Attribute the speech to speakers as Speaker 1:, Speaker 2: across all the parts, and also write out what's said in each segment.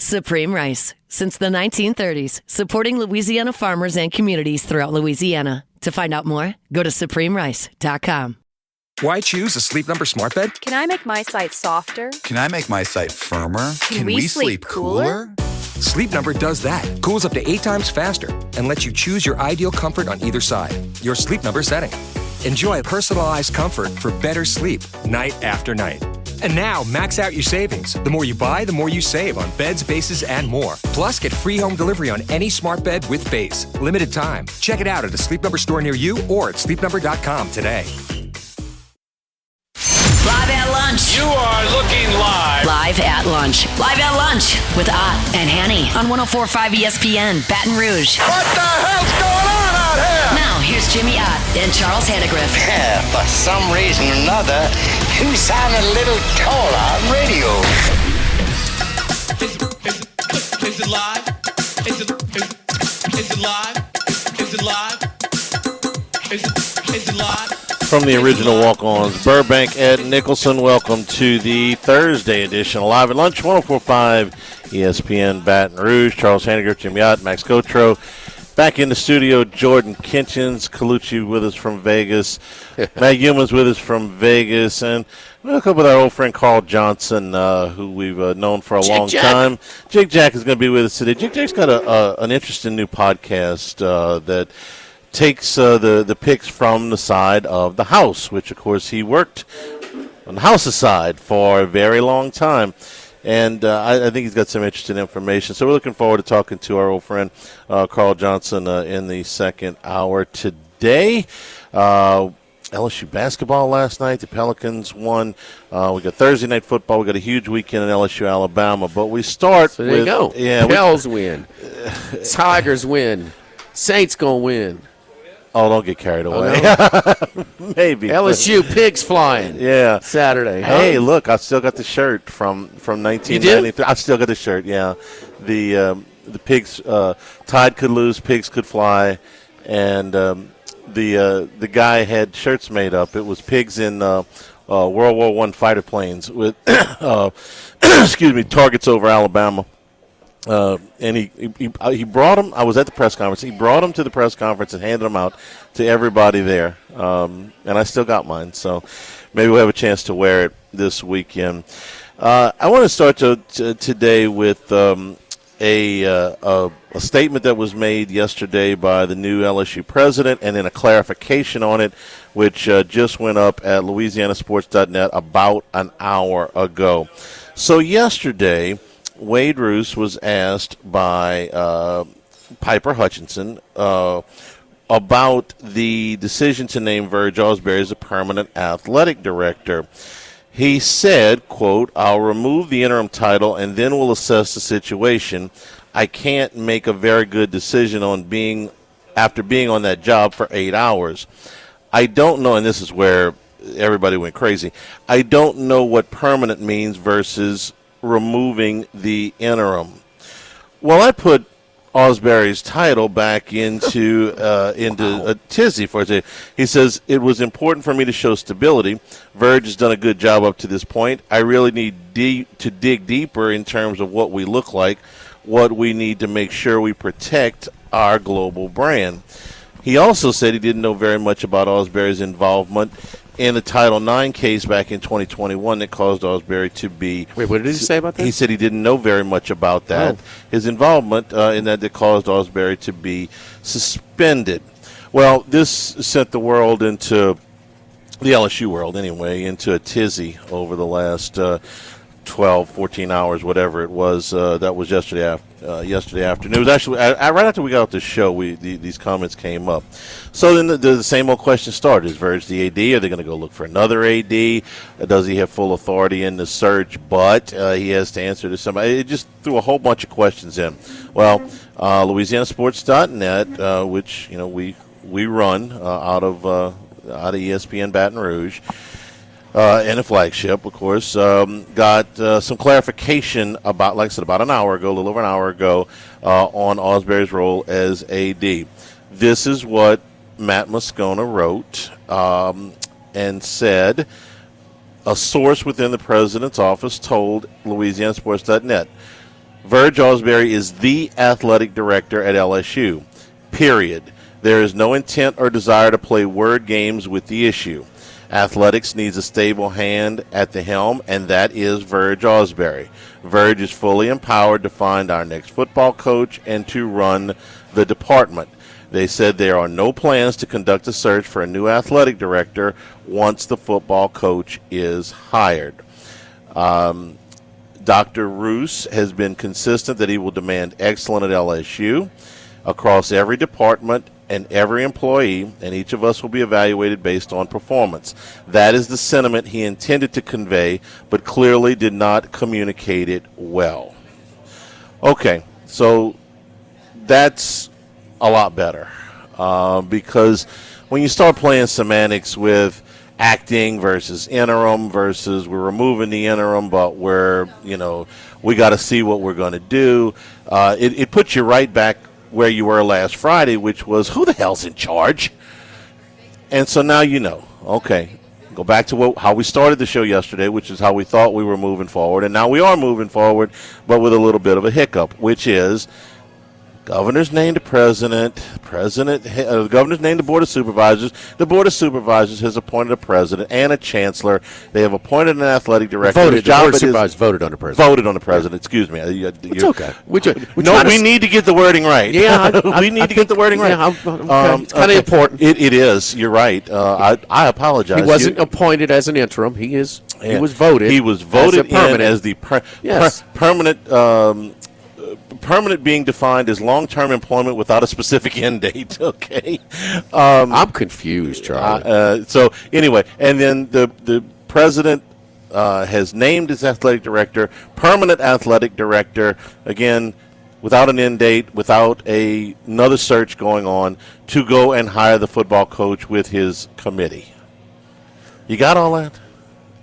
Speaker 1: Supreme Rice. Since the 1930s, supporting Louisiana farmers and communities throughout Louisiana. To find out more, go to supremerice.com.
Speaker 2: Why choose a Sleep Number smart bed?
Speaker 3: Can I make my site softer?
Speaker 4: Can I make my site firmer?
Speaker 3: Can we sleep cooler?
Speaker 2: Sleep Number does that. Cools up to 8 times faster and lets you choose your ideal comfort on either side. Your Sleep Number setting. Enjoy personalized comfort for better sleep night after night. And now, max out your savings. The more you buy, the more you save on beds, bases, and more. Plus, get free home delivery on any smart bed with base. Limited time. Check it out at a Sleep Number store near you or at sleepnumber.com today.
Speaker 1: Live at lunch.
Speaker 5: You are looking live.
Speaker 1: Live at lunch. Live at lunch with Ott and Hanny on 104.5 ESPN, Baton Rouge.
Speaker 5: What the hell's going on out here?
Speaker 1: Now, here's Jimmy Ott and Charles Hannegriff.
Speaker 6: Yeah, for some reason or another, you sound a little taller on radio.
Speaker 7: Is it live? Is it live? Is it live? Is it live?
Speaker 8: From the original walk-ons, Burbank, Ed Nicholson, welcome to the Thursday edition of Live at Lunch, 104.5 ESPN Baton Rouge. Charles Hannegriff, Jimmy Ott, Max Gotro. Back in the studio, Jordan Kinchins, Colucci with us from Vegas, Matt Humans with us from Vegas, and we'll hook up with our old friend Carl Johnson, who we've known for a long time. Jake Jack is going to be with us today. Jake Jack's got an interesting new podcast that takes the picks from the side of the House, which, of course, he worked on the House's side for a very long time. And I think he's got some interesting information. So we're looking forward to talking to our old friend Carl Johnson in the second hour today. LSU basketball last night. The Pelicans won. We got Thursday night football. We got a huge weekend in LSU, Alabama. But we start
Speaker 9: so there
Speaker 8: with,
Speaker 9: you go.
Speaker 8: Yeah,
Speaker 9: Pels win. Tigers win. Saints going to win.
Speaker 8: Oh, don't get carried away.
Speaker 9: Oh, no?
Speaker 8: Maybe.
Speaker 9: LSU pigs flying.
Speaker 8: Yeah.
Speaker 9: Saturday. Huh?
Speaker 8: Hey, look, I still got the shirt from 1993. I still got the shirt, yeah. The pigs, Tide could lose, pigs could fly. And the guy had shirts made up. It was pigs in World War I fighter planes with, targets over Alabama. And he brought them. I was at the press conference. He brought them to the press conference and handed them out to everybody there. And I still got mine. So maybe we'll have a chance to wear it this weekend. I want to start today with a statement that was made yesterday by the new LSU president, and then a clarification on it, which just went up at LouisianaSports.net about an hour ago. So yesterday, Wade Roos was asked by Piper Hutchinson about the decision to name Verge Ausberry as a permanent athletic director. He said, quote, "I'll remove the interim title and then we'll assess the situation. I can't make a very good decision after being on that job for 8 hours. I don't know," and this is where everybody went crazy, "I don't know what permanent means versus removing the interim." Well, I put Ausberry's title back into a tizzy for it. He says, "It was important for me to show stability. Verge has done a good job up to this point. I really need to dig deeper in terms of what we look like, what we need to make sure we protect our global brand." He also said he didn't know very much about Ausberry's involvement in the Title IX case back in 2021 that caused Ausberry to be...
Speaker 9: Wait, what did he say about that?
Speaker 8: He said he didn't know very much about that. Oh. His involvement in that caused Ausberry to be suspended. Well, this sent the world into, the LSU world anyway, into a tizzy over the last 12, 14 hours, whatever it was. That was yesterday afternoon. It was actually right after we got off the show. These comments came up. So then the same old question started: is Verge the AD? Are they going to go look for another AD? Does he have full authority in the search? But he has to answer to somebody. It just threw a whole bunch of questions in. Well, LouisianaSports.net, which we run out of ESPN Baton Rouge. And a flagship, of course, got some clarification about, like I said, about an hour ago, a little over an hour ago, on Ausberry's role as AD. This is what Matt Moscona wrote and said, "A source within the president's office told LouisianaSports.net, Verge Osbury is the athletic director at LSU, period. There is no intent or desire to play word games with the issue. Athletics needs a stable hand at the helm, and that is Verge Osbury. Verge is fully empowered to find our next football coach and to run the department. They said there are no plans to conduct a search for a new athletic director once the football coach is hired. Dr. Roos has been consistent that he will demand excellence at LSU across every department and every employee, and each of us will be evaluated based on performance. That is the sentiment he intended to convey, but clearly did not communicate it well. Okay, so that's a lot better because when you start playing semantics with acting versus interim versus we're removing the interim, but we got to see what we're going to do, it puts you right back where you were last Friday, which was who the hell's in charge? And so now you know. Okay, go back to how we started the show yesterday, which is how we thought we were moving forward, and now we are moving forward, but with a little bit of a hiccup, which is governor's named the president. The governor's named the board of supervisors. The board of supervisors has appointed a president and a chancellor. They have appointed an athletic director.
Speaker 9: The board of supervisors voted on the president.
Speaker 8: Voted on the president. Yeah. Excuse me.
Speaker 9: It's okay.
Speaker 8: We need to get the wording right.
Speaker 9: Yeah,
Speaker 8: we need to get the wording right.
Speaker 9: Yeah, okay. It's kind of important.
Speaker 8: It is. You're right. I apologize.
Speaker 9: He wasn't appointed as an interim. He was voted.
Speaker 8: He was voted
Speaker 9: in
Speaker 8: as the permanent. Permanent being defined as long-term employment without a specific end date. Okay,
Speaker 9: I'm confused, Charlie.
Speaker 8: So anyway, and then the president has named his athletic director, permanent athletic director, again without an end date, without another search going on, to go and hire the football coach with his committee. You got all that?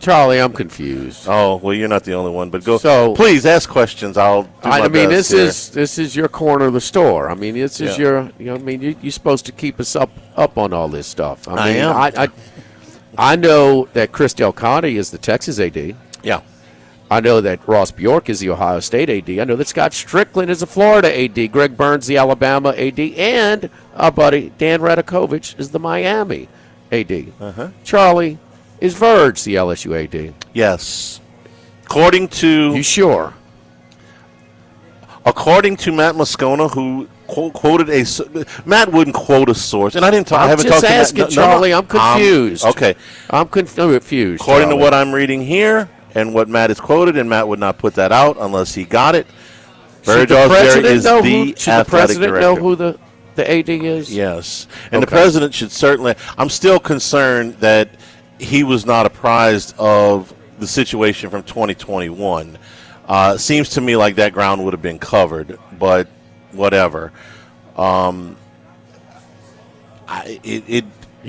Speaker 9: Charlie, I'm confused.
Speaker 8: Oh, well, you're not the only one, but go.
Speaker 9: So,
Speaker 8: please ask questions. I'll do my best here.
Speaker 9: This is your corner of the store. I mean, this is your. You're supposed to keep us up on all this stuff.
Speaker 8: I am.
Speaker 9: I know that Chris Del Conte is the Texas AD.
Speaker 8: Yeah.
Speaker 9: I know that Ross Bjork is the Ohio State AD. I know that Scott Strickland is the Florida AD. Greg Burns, the Alabama AD, and our buddy Dan Radakovich is the Miami AD. Charlie. Is Verge the LSU AD?
Speaker 8: Yes. According to...
Speaker 9: You sure?
Speaker 8: According to Matt Moscona, who quoted Matt wouldn't quote a source, and I didn't talk... I haven't talked
Speaker 9: asking,
Speaker 8: to Matt.
Speaker 9: Charlie. I'm confused.
Speaker 8: Okay.
Speaker 9: I'm confused.
Speaker 8: According to what I'm reading here and what Matt has quoted, and Matt would not put that out unless he got it, Verge Osbury is the athletic director. Should the president
Speaker 9: know who the AD is?
Speaker 8: Yes. And the president should certainly... I'm still concerned that he was not apprised of the situation from 2021. Seems to me like that ground would have been covered, but whatever.
Speaker 9: You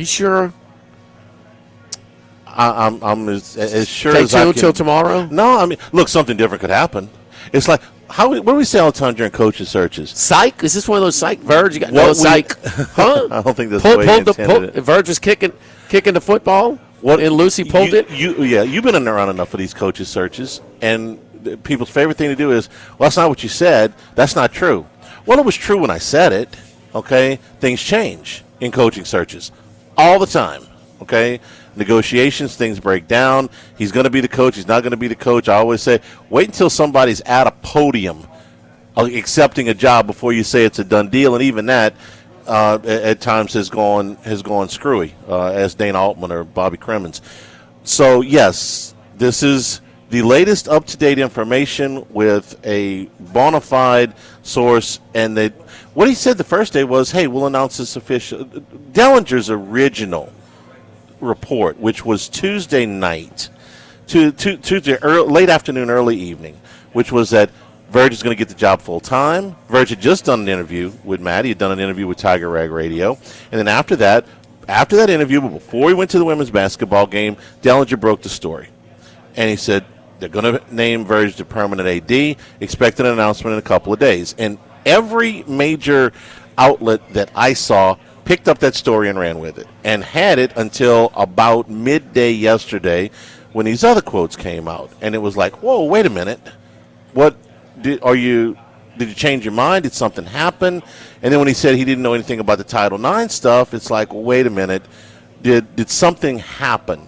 Speaker 9: sure?
Speaker 8: I'm as sure
Speaker 9: Stay
Speaker 8: as I can.
Speaker 9: till tomorrow?
Speaker 8: No, I mean, look, something different could happen. It's like, what do we say all the time during coaches searches?
Speaker 9: Psych? Is this one of those psych? Verge? You got no psych? Huh?
Speaker 8: I don't think that's the way he intended it.
Speaker 9: Verge was kicking the football? And Lucy pulled it?
Speaker 8: You've been around enough of these coaches searches, and people's favorite thing to do is, well, that's not what you said. That's not true. Well, it was true when I said it, okay? Things change in coaching searches all the time, okay? Negotiations, things break down. He's going to be the coach. He's not going to be the coach. I always say, wait until somebody's at a podium accepting a job before you say it's a done deal, and even that, at times has gone screwy, as Dana Altman or Bobby Cremens. So, yes, this is the latest up-to-date information with a bona fide source. And what he said the first day was, hey, we'll announce this official. Dellinger's original report, which was Tuesday night, Tuesday late afternoon, early evening, which was that Verge is going to get the job full time. Verge had just done an interview with Matt. He had done an interview with Tiger Rag Radio. And then after that interview, but before he went to the women's basketball game, Dellinger broke the story. And he said they're going to name Verge the permanent AD, expect an announcement in a couple of days. And every major outlet that I saw picked up that story and ran with it and had it until about midday yesterday when these other quotes came out. And it was like, whoa, wait a minute. What did you change your mind? Did something happen? And then when he said he didn't know anything about the Title IX stuff, it's like, well, wait a minute. Did something happen?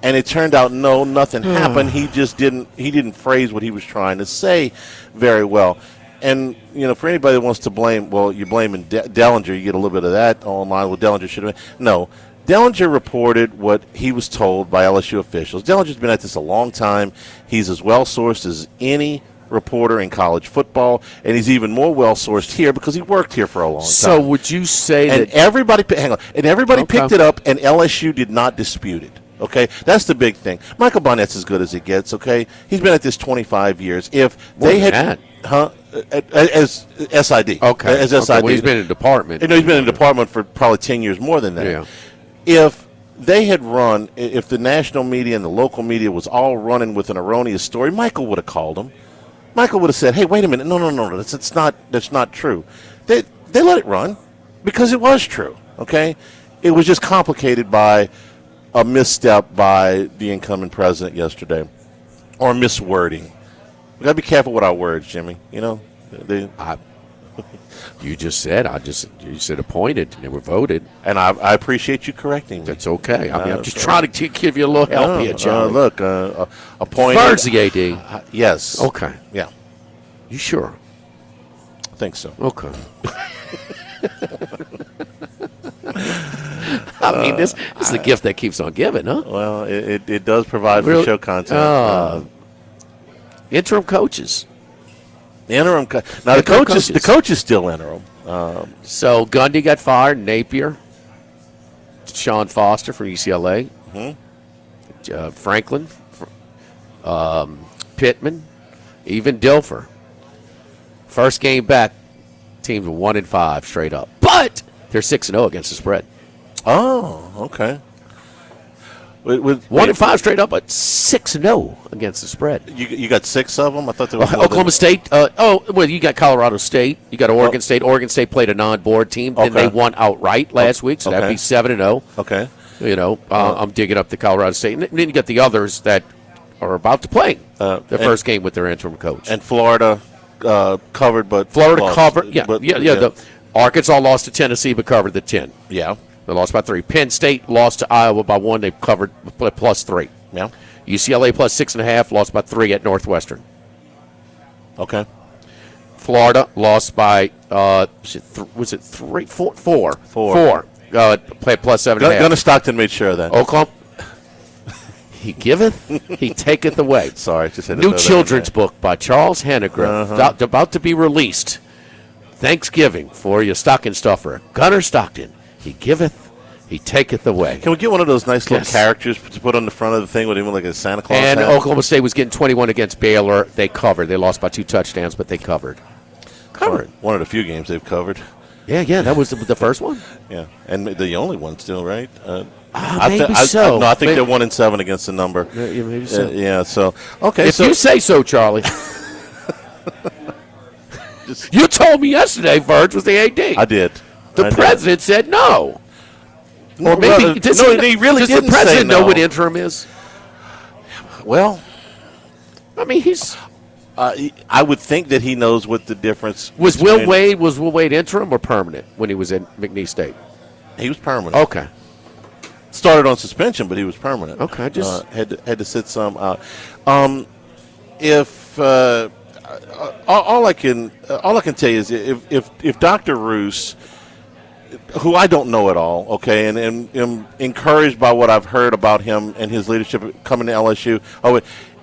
Speaker 8: And it turned out, no, nothing happened. He just didn't phrase what he was trying to say very well. And, for anybody that wants to blame, well, you're blaming Dellinger. You get a little bit of that online. Well, Dellinger should have been. No. Dellinger reported what he was told by LSU officials. Dellinger's been at this a long time. He's as well-sourced as any reporter in college football, and he's even more well-sourced here because he worked here for a long time.
Speaker 9: So would you say that
Speaker 8: everybody picked it up, and LSU did not dispute it? Okay, that's the big thing. Michael Bonnett's as good as it gets. Okay, he's been at this 25 years. If they had, as SID,
Speaker 9: okay,
Speaker 8: as SID,
Speaker 9: well, he's been in the department.
Speaker 8: He's been in the department for probably 10 years more than that.
Speaker 9: Yeah.
Speaker 8: If they had run, if the national media and the local media was all running with an erroneous story, Michael would have called him. Michael would have said, "Hey, wait a minute, no, that's not true." They let it run because it was true. Okay, it was just complicated by a misstep by the incoming president yesterday, or miswording. We got to be careful with our words, Jimmy. You
Speaker 9: just said you said appointed and they were voted,
Speaker 8: and I appreciate you correcting me.
Speaker 9: That's okay. I mean, I'm just trying to give you a little help here, Joe.
Speaker 8: Look, appointed.
Speaker 9: Bird's the AD.
Speaker 8: Yes.
Speaker 9: Okay.
Speaker 8: Yeah.
Speaker 9: You sure?
Speaker 8: I think so.
Speaker 9: Okay. I mean, this is the gift that keeps on giving, huh?
Speaker 8: Well, it does provide for show content.
Speaker 9: Interim coaches.
Speaker 8: Now the coach is still interim.
Speaker 9: So Gundy got fired. Napier, Sean Foster from UCLA, Franklin, Pittman, even Dilfer. First game back, teams were 1-5 straight up, but they're 6-0 against the spread.
Speaker 8: Oh, okay. With
Speaker 9: 1-5 straight up, but 6-0 against the spread.
Speaker 8: You got 6 of them? I thought there was
Speaker 9: Oklahoma State. You got Colorado State. You got Oregon State. Oregon State played a non-board team, and they won outright last week, so that'd be 7-0.
Speaker 8: Okay.
Speaker 9: I'm digging up the Colorado State, and then you got the others that are about to play their first game with their interim coach.
Speaker 8: And Florida covered, but
Speaker 9: Florida
Speaker 8: lost.
Speaker 9: covered. Yeah. The Arkansas lost to Tennessee, but covered the 10.
Speaker 8: Yeah.
Speaker 9: They lost by 3. Penn State lost to Iowa by 1. They covered plus 3.
Speaker 8: Yeah.
Speaker 9: UCLA plus 6.5, lost by 3 at Northwestern.
Speaker 8: Okay.
Speaker 9: Florida lost by was it 3, 4? 4. Played plus 7.5.
Speaker 8: Gunnar Stockton made sure of that.
Speaker 9: Oklahoma. He giveth, he taketh away.
Speaker 8: Sorry, just had to
Speaker 9: New children's book by Charles Hannegriff, about to be released. Thanksgiving for your stocking stuffer. Gunnar Stockton. He giveth, he taketh away.
Speaker 8: Can we get one of those nice little characters to put on the front of the thing with him like a Santa Claus
Speaker 9: And
Speaker 8: hat?
Speaker 9: Oklahoma State was getting 21 against Baylor. They covered. They lost by 2 touchdowns, but they covered.
Speaker 8: One of the few games they've covered.
Speaker 9: Yeah, that was the first one.
Speaker 8: Yeah, and the only one still, right?
Speaker 9: Maybe so.
Speaker 8: I think they're 1-7 against the number.
Speaker 9: Yeah, maybe so.
Speaker 8: Yeah, so okay.
Speaker 9: If you say so, Charlie. You told me yesterday Verge was the AD.
Speaker 8: I did.
Speaker 9: The president said no. Or maybe
Speaker 8: he really
Speaker 9: does
Speaker 8: didn't
Speaker 9: the president
Speaker 8: say no.
Speaker 9: know what interim is?
Speaker 8: Well,
Speaker 9: I mean, he's.
Speaker 8: I would think that he knows what the difference
Speaker 9: Was Will Wade interim or permanent when he was at McNeese State?
Speaker 8: He was permanent.
Speaker 9: Okay.
Speaker 8: Started on suspension, but he was permanent.
Speaker 9: Okay, just
Speaker 8: had to sit some out. All I can tell you is if Dr. Roos, who I don't know at all, okay, and am encouraged by what I've heard about him and his leadership coming to LSU.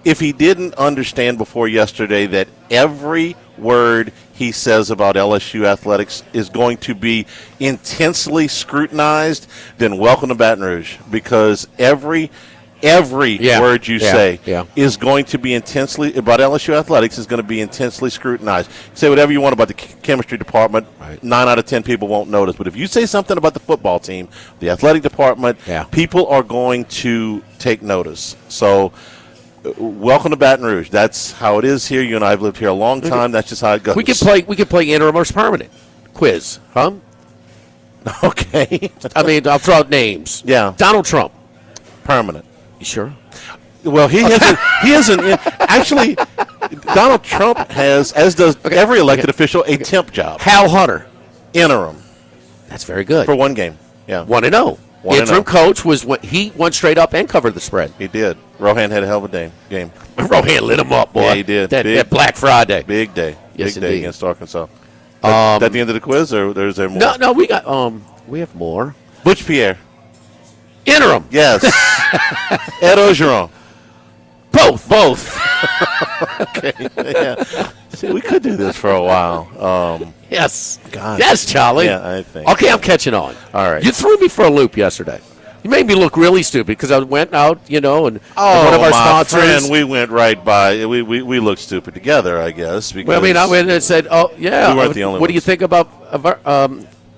Speaker 8: If he didn't understand before yesterday that every word he says about LSU athletics is going to be intensely scrutinized, then welcome to Baton Rouge, because every word you say is going to be intensely about LSU athletics is going to be intensely scrutinized. Say whatever you want about the chemistry department, 9 out of 10 people won't notice. But if you say something about the football team, the athletic department, people are going to take notice. So welcome to Baton Rouge. That's how it is here. You and I have lived here a long time. That's just how it goes.
Speaker 9: We could play interim or permanent quiz, huh?
Speaker 8: Okay.
Speaker 9: I mean, I'll throw out names.
Speaker 8: Yeah.
Speaker 9: Donald Trump,
Speaker 8: permanent.
Speaker 9: You sure?
Speaker 8: Well, he hasn't. He hasn't. Actually, Donald Trump has, as does every elected official, a temp job.
Speaker 9: Hal Hunter,
Speaker 8: interim.
Speaker 9: That's very good.
Speaker 8: For one game. Yeah.
Speaker 9: 1-0. Interim coach was what he went straight up and covered the spread.
Speaker 8: He did. Rohan had a hell of a game.
Speaker 9: Rohan lit him up, boy.
Speaker 8: Yeah, he did.
Speaker 9: That Black Friday.
Speaker 8: Big day.
Speaker 9: Yes,
Speaker 8: big day
Speaker 9: indeed.
Speaker 8: against Arkansas. That the end of the quiz, or is there more?
Speaker 9: No, we got we have more.
Speaker 8: Butch Pierre.
Speaker 9: Interim.
Speaker 8: Yes. Ed Ogeron.
Speaker 9: Both.
Speaker 8: Okay. Yeah. See, we could do this for a while.
Speaker 9: Yes.
Speaker 8: God.
Speaker 9: Yes, Charlie.
Speaker 8: Yeah, I think.
Speaker 9: Okay, I'm catching on.
Speaker 8: All right.
Speaker 9: You threw me for a loop yesterday. You made me look really stupid because I went out, and one of our sponsors.
Speaker 8: Friend, we went right by. We looked stupid together, I guess. Because
Speaker 9: Well, I mean, I went and said, "Oh, yeah."
Speaker 8: We weren't the only
Speaker 9: What do you
Speaker 8: ones.
Speaker 9: think about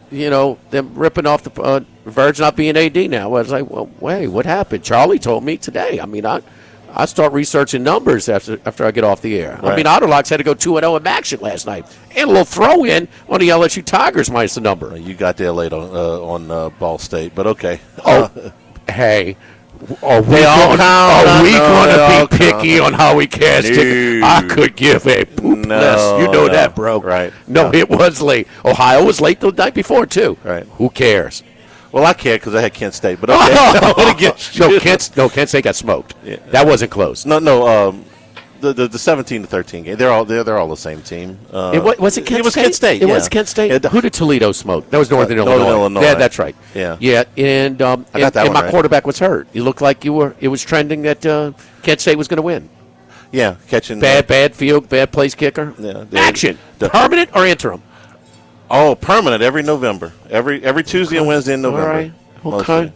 Speaker 9: them ripping off the Verge not being AD now? I was like, "Well, wait, what happened?" Charlie told me today. I mean, I start researching numbers after I get off the air.
Speaker 8: Right.
Speaker 9: I mean, Otterlocks had to go 2-0 in action last night, and a little throw in on the LSU Tigers minus the number.
Speaker 8: You got there late on Ball State, but okay.
Speaker 9: Hey. Are we
Speaker 8: They all count.
Speaker 9: Are we
Speaker 8: No,
Speaker 9: going
Speaker 8: they all
Speaker 9: to be picky on how we cast it? I could give a poop less. You know that, bro.
Speaker 8: Right.
Speaker 9: No, it was late. Ohio was late the night before, too.
Speaker 8: Right.
Speaker 9: Who cares?
Speaker 8: Well, I care because I had Kent State, but okay. What against you?
Speaker 9: Kent State got smoked.
Speaker 8: Yeah.
Speaker 9: That wasn't close.
Speaker 8: No. The 17-13 game. They're all the same team.
Speaker 9: Was it Kent State?
Speaker 8: It was Kent State.
Speaker 9: It
Speaker 8: yeah.
Speaker 9: was Kent State.
Speaker 8: Yeah,
Speaker 9: Who did Toledo smoke? That was Northern Illinois. Yeah, that's right.
Speaker 8: Yeah.
Speaker 9: Yeah, and
Speaker 8: got that
Speaker 9: and
Speaker 8: one
Speaker 9: my
Speaker 8: right.
Speaker 9: quarterback was hurt. You looked like it was trending that Kent State was going to win.
Speaker 8: Yeah, catching
Speaker 9: Bad field, bad place kicker.
Speaker 8: Yeah,
Speaker 9: Action. Permanent or interim?
Speaker 8: Oh, permanent every November. Every Tuesday and Wednesday in November.
Speaker 9: All right.
Speaker 8: Mostly.
Speaker 9: Okay.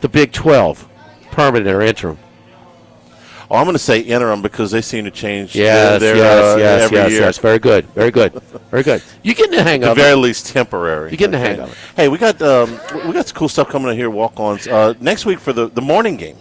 Speaker 9: The Big 12, permanent or interim?
Speaker 8: Oh, I'm going to say interim because they seem to change.
Speaker 9: Yes.
Speaker 8: every year.
Speaker 9: Yes. Very good. Very good. You getting the hang
Speaker 8: At
Speaker 9: of
Speaker 8: the very
Speaker 9: it.
Speaker 8: least temporary.
Speaker 9: You getting the hang of it.
Speaker 8: Hey, we got some cool stuff coming in here. Walk-ons next week for the morning game.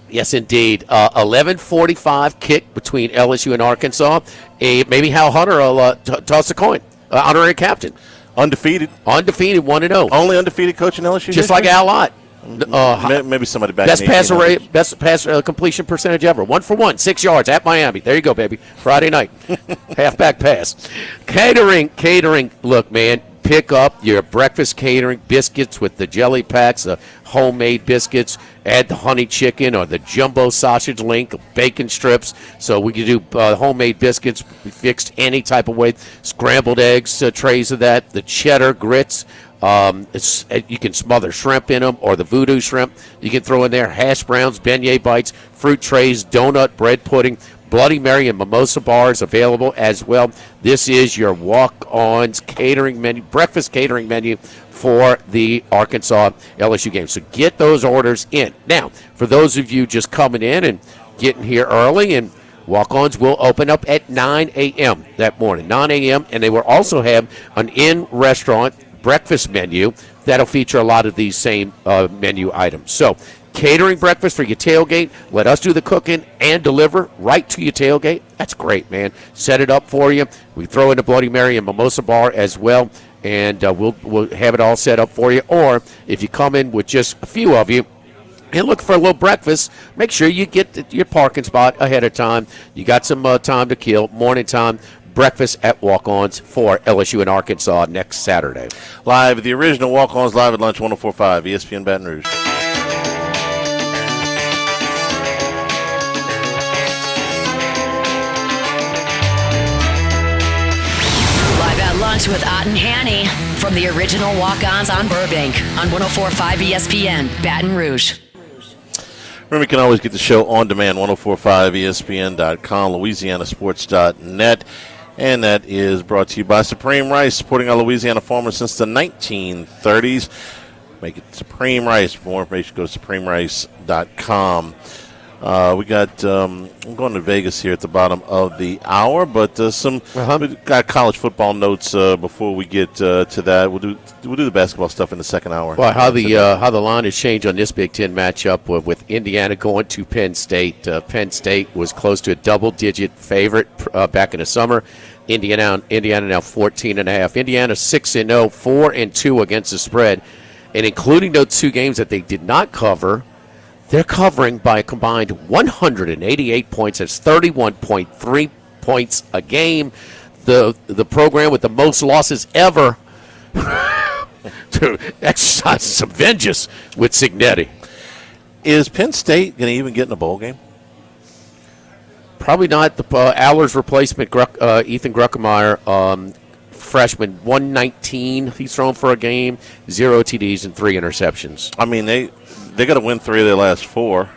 Speaker 9: Yes, indeed. 11:45 kick between LSU and Arkansas. Maybe Hal Hunter will toss a coin. Honorary captain.
Speaker 8: Undefeated
Speaker 9: 1-0.
Speaker 8: Only undefeated coach in LSU.
Speaker 9: Just like Al Ott.
Speaker 8: Maybe somebody back.
Speaker 9: Best
Speaker 8: in the
Speaker 9: passer
Speaker 8: 1800s.
Speaker 9: rate, best pass completion percentage ever. 1 for 1, 6 yards at Miami. There you go, baby. Friday night, halfback pass. Catering. Look, man, pick up your breakfast catering biscuits with the jelly packs, the homemade biscuits. Add the honey chicken or the jumbo sausage link, bacon strips. So we can do homemade biscuits fixed any type of way. Scrambled eggs, trays of that. The cheddar grits. You can smother shrimp in them or the voodoo shrimp. You can throw in there hash browns, beignet bites, fruit trays, donut, bread pudding, Bloody Mary and mimosa bars available as well. This is your walk-ons catering menu, breakfast catering menu for the Arkansas LSU game. So get those orders in. Now, for those of you just coming in and getting here early, and walk-ons will open up at 9 a.m. that morning, 9 a.m., and they will also have an in-restaurant breakfast menu that'll feature a lot of these same menu items. So catering breakfast for your tailgate. Let us do the cooking and deliver right to your tailgate. That's great, man. Set it up for you. We throw in the Bloody Mary and mimosa bar as well, and we'll have it all set up for you. Or if you come in with just a few of you and look for a little breakfast, make sure you get your parking spot ahead of time. You got some time to kill, morning time. Breakfast at Walk-Ons for LSU and Arkansas next Saturday.
Speaker 8: Live, the original Walk-Ons live at lunch 104.5 ESPN Baton Rouge.
Speaker 1: Live at lunch with Ott and Hanny from the original Walk-Ons on Burbank on 104.5 ESPN Baton Rouge.
Speaker 8: Remember, you can always get the show on demand, 1045ESPN.com, LouisianaSports.net. And that is brought to you by Supreme Rice, supporting our Louisiana farmers since the 1930s. Make it Supreme Rice. For more information, go to supremerice.com. We got I'm going to Vegas here at the bottom of the hour, but we got college football notes before we get to that. We'll do the basketball stuff in the second hour.
Speaker 9: Well, how the line has changed on this Big Ten matchup with Indiana going to Penn State. Penn State was close to a double-digit favorite back in the summer. Indiana now 14.5. Indiana 6-0, 4-2 against the spread, and including those two games that they did not cover. They're covering by a combined 188 points. That's 31.3 points a game. The program with the most losses ever to exercise some vengeance with Signetti.
Speaker 8: Is Penn State going to even get in a bowl game?
Speaker 9: Probably not. The Aller's replacement, Ethan Gruckemeyer, freshman, 119 he's thrown for a game, 0 TDs and 3 interceptions.
Speaker 8: I mean, they got to win 3 of their last 4.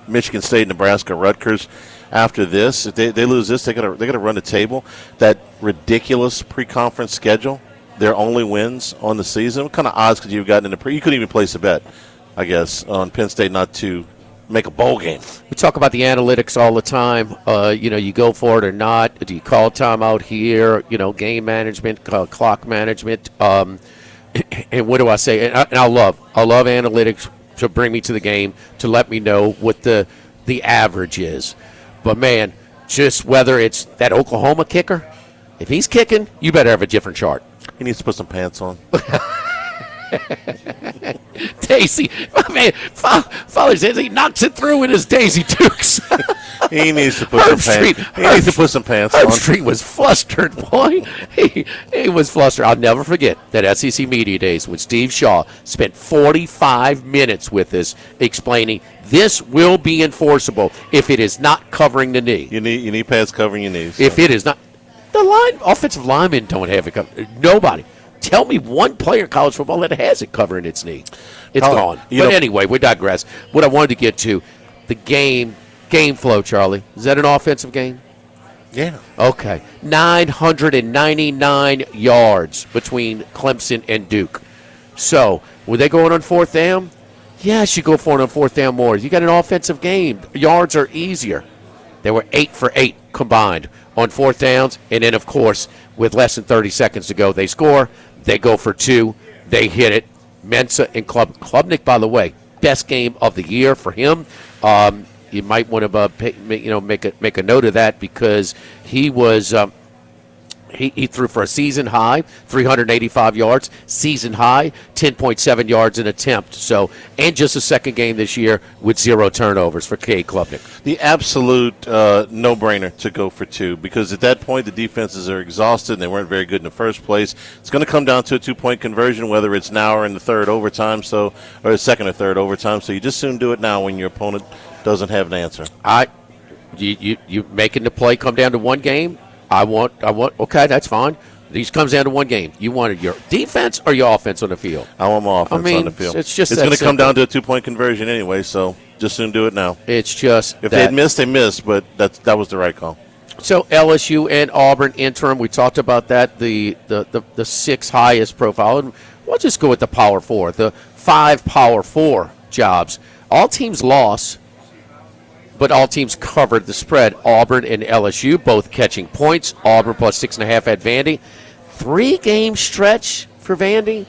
Speaker 8: Michigan State, Nebraska, Rutgers. After this, if they lose this, they got to run the table. That ridiculous pre-conference schedule, their only wins on the season. What kind of odds could you have gotten in the you couldn't even place a bet, I guess, on Penn State not to make a bowl game.
Speaker 9: We talk about the analytics all the time. You go for it or not. Do you call timeout here? Game management, clock management. And what do I say? And I love analytics to bring me to the game to let me know what the average is. But man, just whether it's that Oklahoma kicker, if he's kicking, you better have a different chart.
Speaker 8: He needs to put some pants on.
Speaker 9: Daisy, man, Father says he knocks it through in his Daisy Dukes.
Speaker 8: He needs to put some pants. He needs to put some pants on.
Speaker 9: Street was flustered, boy. He was flustered. I'll never forget that SEC Media Days when Steve Shaw spent 45 minutes with us explaining this will be enforceable if it is not covering the knee.
Speaker 8: You need pads covering your knees.
Speaker 9: If it is not, the offensive linemen don't have it covered. Nobody. Tell me one player in college football that has it covering its knee. It's gone. But anyway, we digress. What I wanted to get to, the game flow, Charlie. Is that an offensive game?
Speaker 8: Yeah.
Speaker 9: Okay. 999 yards between Clemson and Duke. So, were they going on 4th down? Yes, you go for it on 4th down more. You got an offensive game. Yards are easier. They were 8 for 8 combined on 4th downs. And then, of course, with less than 30 seconds to go, they score. They go for 2. They hit it. Mensah and Klubnik, by the way, best game of the year for him. You might want to make a note of that because he was he threw for a season high 385 yards, season high 10.7 yards an attempt. So, and just a second game this year with 0 turnovers for Cade Klubnik.
Speaker 8: The absolute no-brainer to go for 2 because at that point the defenses are exhausted and they weren't very good in the first place. It's going to come down to a 2-point conversion, whether it's now or in the third overtime, or the second or third overtime. So you just soon do it now when your opponent doesn't have an answer.
Speaker 9: You making the play come down to one game? I want. Okay, that's fine. These comes down to one game. You wanted your defense or your offense on the field?
Speaker 8: I want my offense on the field.
Speaker 9: It's
Speaker 8: going to come down to a 2-point conversion anyway. So just soon do it now.
Speaker 9: It's just
Speaker 8: if they had missed, they missed. But that was the right call.
Speaker 9: So LSU and Auburn interim. We talked about that. The 6 highest profile. And we'll just go with the Power 4. The 5 Power 4 jobs. All teams lost, but all teams covered the spread. Auburn and LSU both catching points. Auburn plus 6.5 at Vandy. 3-game stretch for Vandy.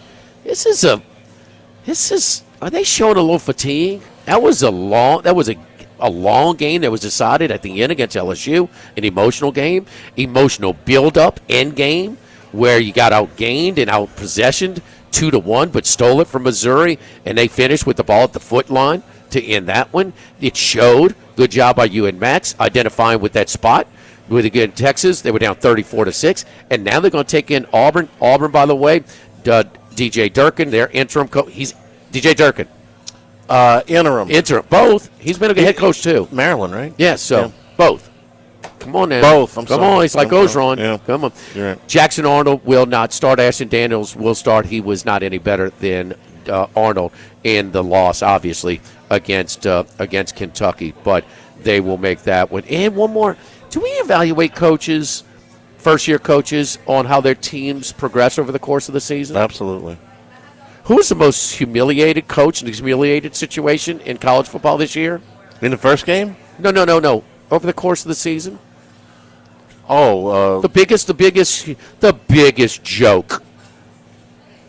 Speaker 9: Are they showing a little fatigue? That was a long game that was decided at the end against LSU. An emotional game, emotional build-up, end game, where you got outgained and out-possessioned 2-1, but stole it from Missouri, and they finished with the ball at the foot line to end that one. It showed. Good job by you and Max identifying with that spot. With again Texas, they were down 34-6, and now they're going to take in Auburn. Auburn, by the way, DJ Durkin, their interim coach. He's DJ Durkin.
Speaker 8: Interim.
Speaker 9: Both. He's been a head coach too.
Speaker 8: Maryland, right?
Speaker 9: Yes. So both. Come on now.
Speaker 8: Both.
Speaker 9: Come on. It's like Ogeron.
Speaker 8: Yeah.
Speaker 9: Come on.
Speaker 8: You're right.
Speaker 9: Jackson Arnold will not start. Ashton Daniels will start. He was not any better than Arnold in the loss, obviously, against Kentucky. But they will make that one. And one more. Do we evaluate coaches, first-year coaches, on how their teams progress over the course of the season?
Speaker 8: Absolutely.
Speaker 9: Who's the most humiliated coach in the humiliated situation in college football this year?
Speaker 8: In the first game?
Speaker 9: No. Over the course of the season?
Speaker 8: Oh,
Speaker 9: the biggest joke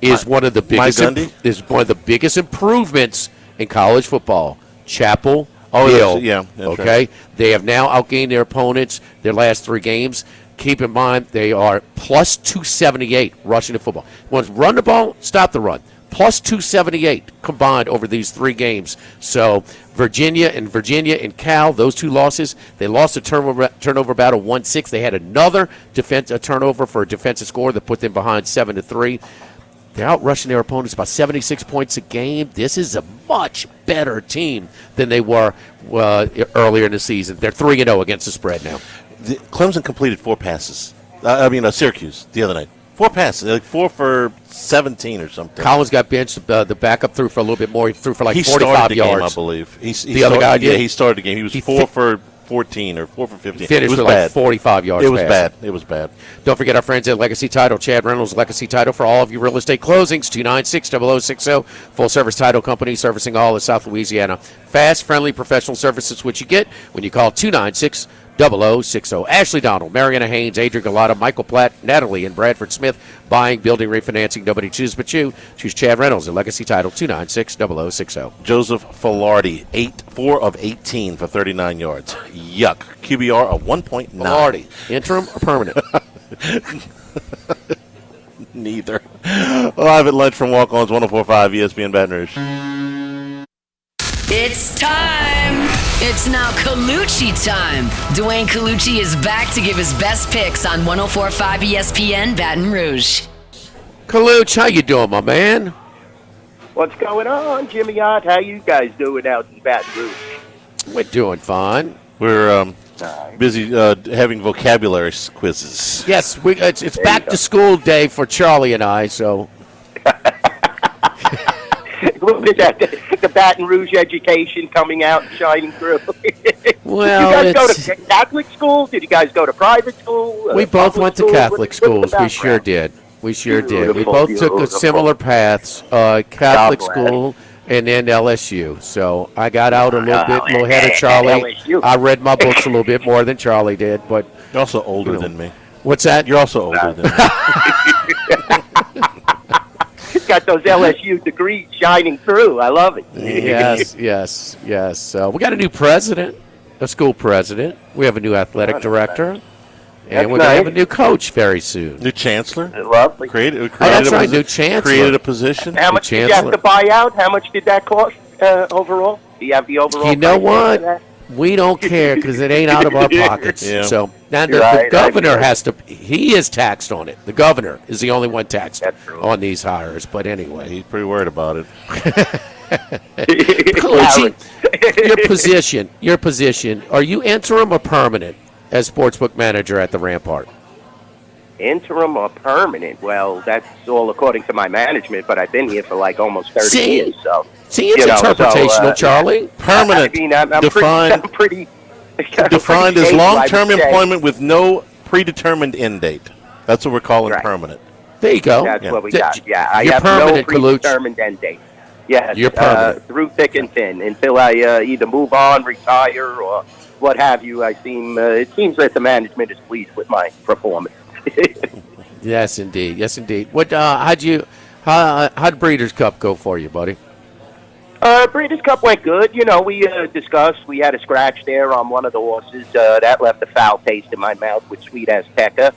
Speaker 9: is one of the biggest improvements in college football. Chapel Hill.
Speaker 8: Yeah. That's
Speaker 9: okay,
Speaker 8: right.
Speaker 9: They have now outgained their opponents their last 3 games. Keep in mind they are plus 278 rushing the football. Want to run the ball? Stop the run. plus 278 combined over these 3 games. So Virginia and Cal, those 2 losses, they lost a turnover battle 1-6. They had another turnover for a defensive score that put them behind 7-3. They're out rushing their opponents by 76 points a game. This is a much better team than they were earlier in the season. They're 3-0 against the spread now.
Speaker 8: Clemson completed 4 passes. Syracuse the other night. 4 passes, like 4 for 17 or something.
Speaker 9: Collins got benched. The backup threw for a little bit more. He threw for like 45
Speaker 8: started the
Speaker 9: yards.
Speaker 8: Game, I believe.
Speaker 9: The other guy did?
Speaker 8: Yeah, he started the game. He was 4 for 14 or 4 for 15.
Speaker 9: Finished
Speaker 8: it was
Speaker 9: with
Speaker 8: bad.
Speaker 9: like 45 yards.
Speaker 8: It was bad. It was bad.
Speaker 9: Don't forget our friends at Legacy Title. Chad Reynolds, Legacy Title for all of your real estate closings. 296-0060. Full-service title company servicing all of South Louisiana. Fast, friendly, professional services, which you get when you call 296-0060. Ashley Donald, Mariana Haynes, Adrian Galata, Michael Platt, Natalie, and Bradford Smith. Buying, building, refinancing. Nobody chooses but you. Choose Chad Reynolds at Legacy Title, 296-0060.
Speaker 8: Joseph Filardi, 4 of 18 for 39 yards. Yuck. QBR of 1.9.
Speaker 9: Filardi, interim or permanent?
Speaker 8: Neither. Live at lunch from Walk-Ons 104.5 ESPN Baton Rouge.
Speaker 1: It's time. It's now Colucci time. Dwayne Colucci is back to give his best picks on 104.5 ESPN Baton Rouge.
Speaker 9: Colucci, how you doing, my man?
Speaker 10: What's going on, Jimmy Ott? How you guys doing out in Baton Rouge?
Speaker 9: We're doing fine.
Speaker 8: We're busy having vocabulary quizzes.
Speaker 9: Yes, it's back to school day for Charlie and I, so.
Speaker 10: The Baton Rouge education coming out and shining through.
Speaker 9: Well,
Speaker 10: did you guys go to Catholic school? Did you guys go to private school?
Speaker 9: We both went to Catholic schools. We sure did. We both took similar paths, Catholic school and then LSU. So I got out a little ahead of Charlie. I read my books a little bit more than Charlie did. But
Speaker 8: you're also older than me.
Speaker 9: What's that?
Speaker 8: You're also older than me.
Speaker 10: Got those LSU degrees shining through. I love it.
Speaker 9: Yes. We got a new president, a school president. We have a new athletic director. And we're going to have a new coach very soon.
Speaker 8: New chancellor?
Speaker 10: Lovely.
Speaker 9: That's right, new chancellor.
Speaker 8: Created a position.
Speaker 10: How much did you have to buy out? How much did that cost overall? Do you have the overall?
Speaker 9: You know what? We don't care because it ain't out of our pockets.
Speaker 8: Yeah.
Speaker 9: So now the governor has to. He is taxed on it. The governor is the only one taxed on these hires. But anyway,
Speaker 8: he's pretty worried about it.
Speaker 9: Your position. Are you interim or permanent as sportsbook manager at the Rampart?
Speaker 10: Interim or permanent? Well, that's all according to my management. But I've been here for like almost 30 years. So.
Speaker 9: See, it's interpretational, Charlie.
Speaker 8: Permanent.
Speaker 10: I mean, I'm pretty
Speaker 8: defined as long-term employment with no predetermined end date. That's what we're calling permanent.
Speaker 9: There you go.
Speaker 10: That's what we got. Yeah, I
Speaker 9: You're
Speaker 10: have
Speaker 9: permanent,
Speaker 10: no predetermined end date. Yes,
Speaker 9: you're permanent.
Speaker 10: Through thick and thin until I either move on, retire, or what have you. It seems that the management is pleased with my performance.
Speaker 9: Yes, indeed. What? How'd Breeders' Cup go for you, buddy?
Speaker 10: Breeders' Cup went good. You know, we discussed. We had a scratch there on one of the horses. That left a foul taste in my mouth with Sweet Azteca.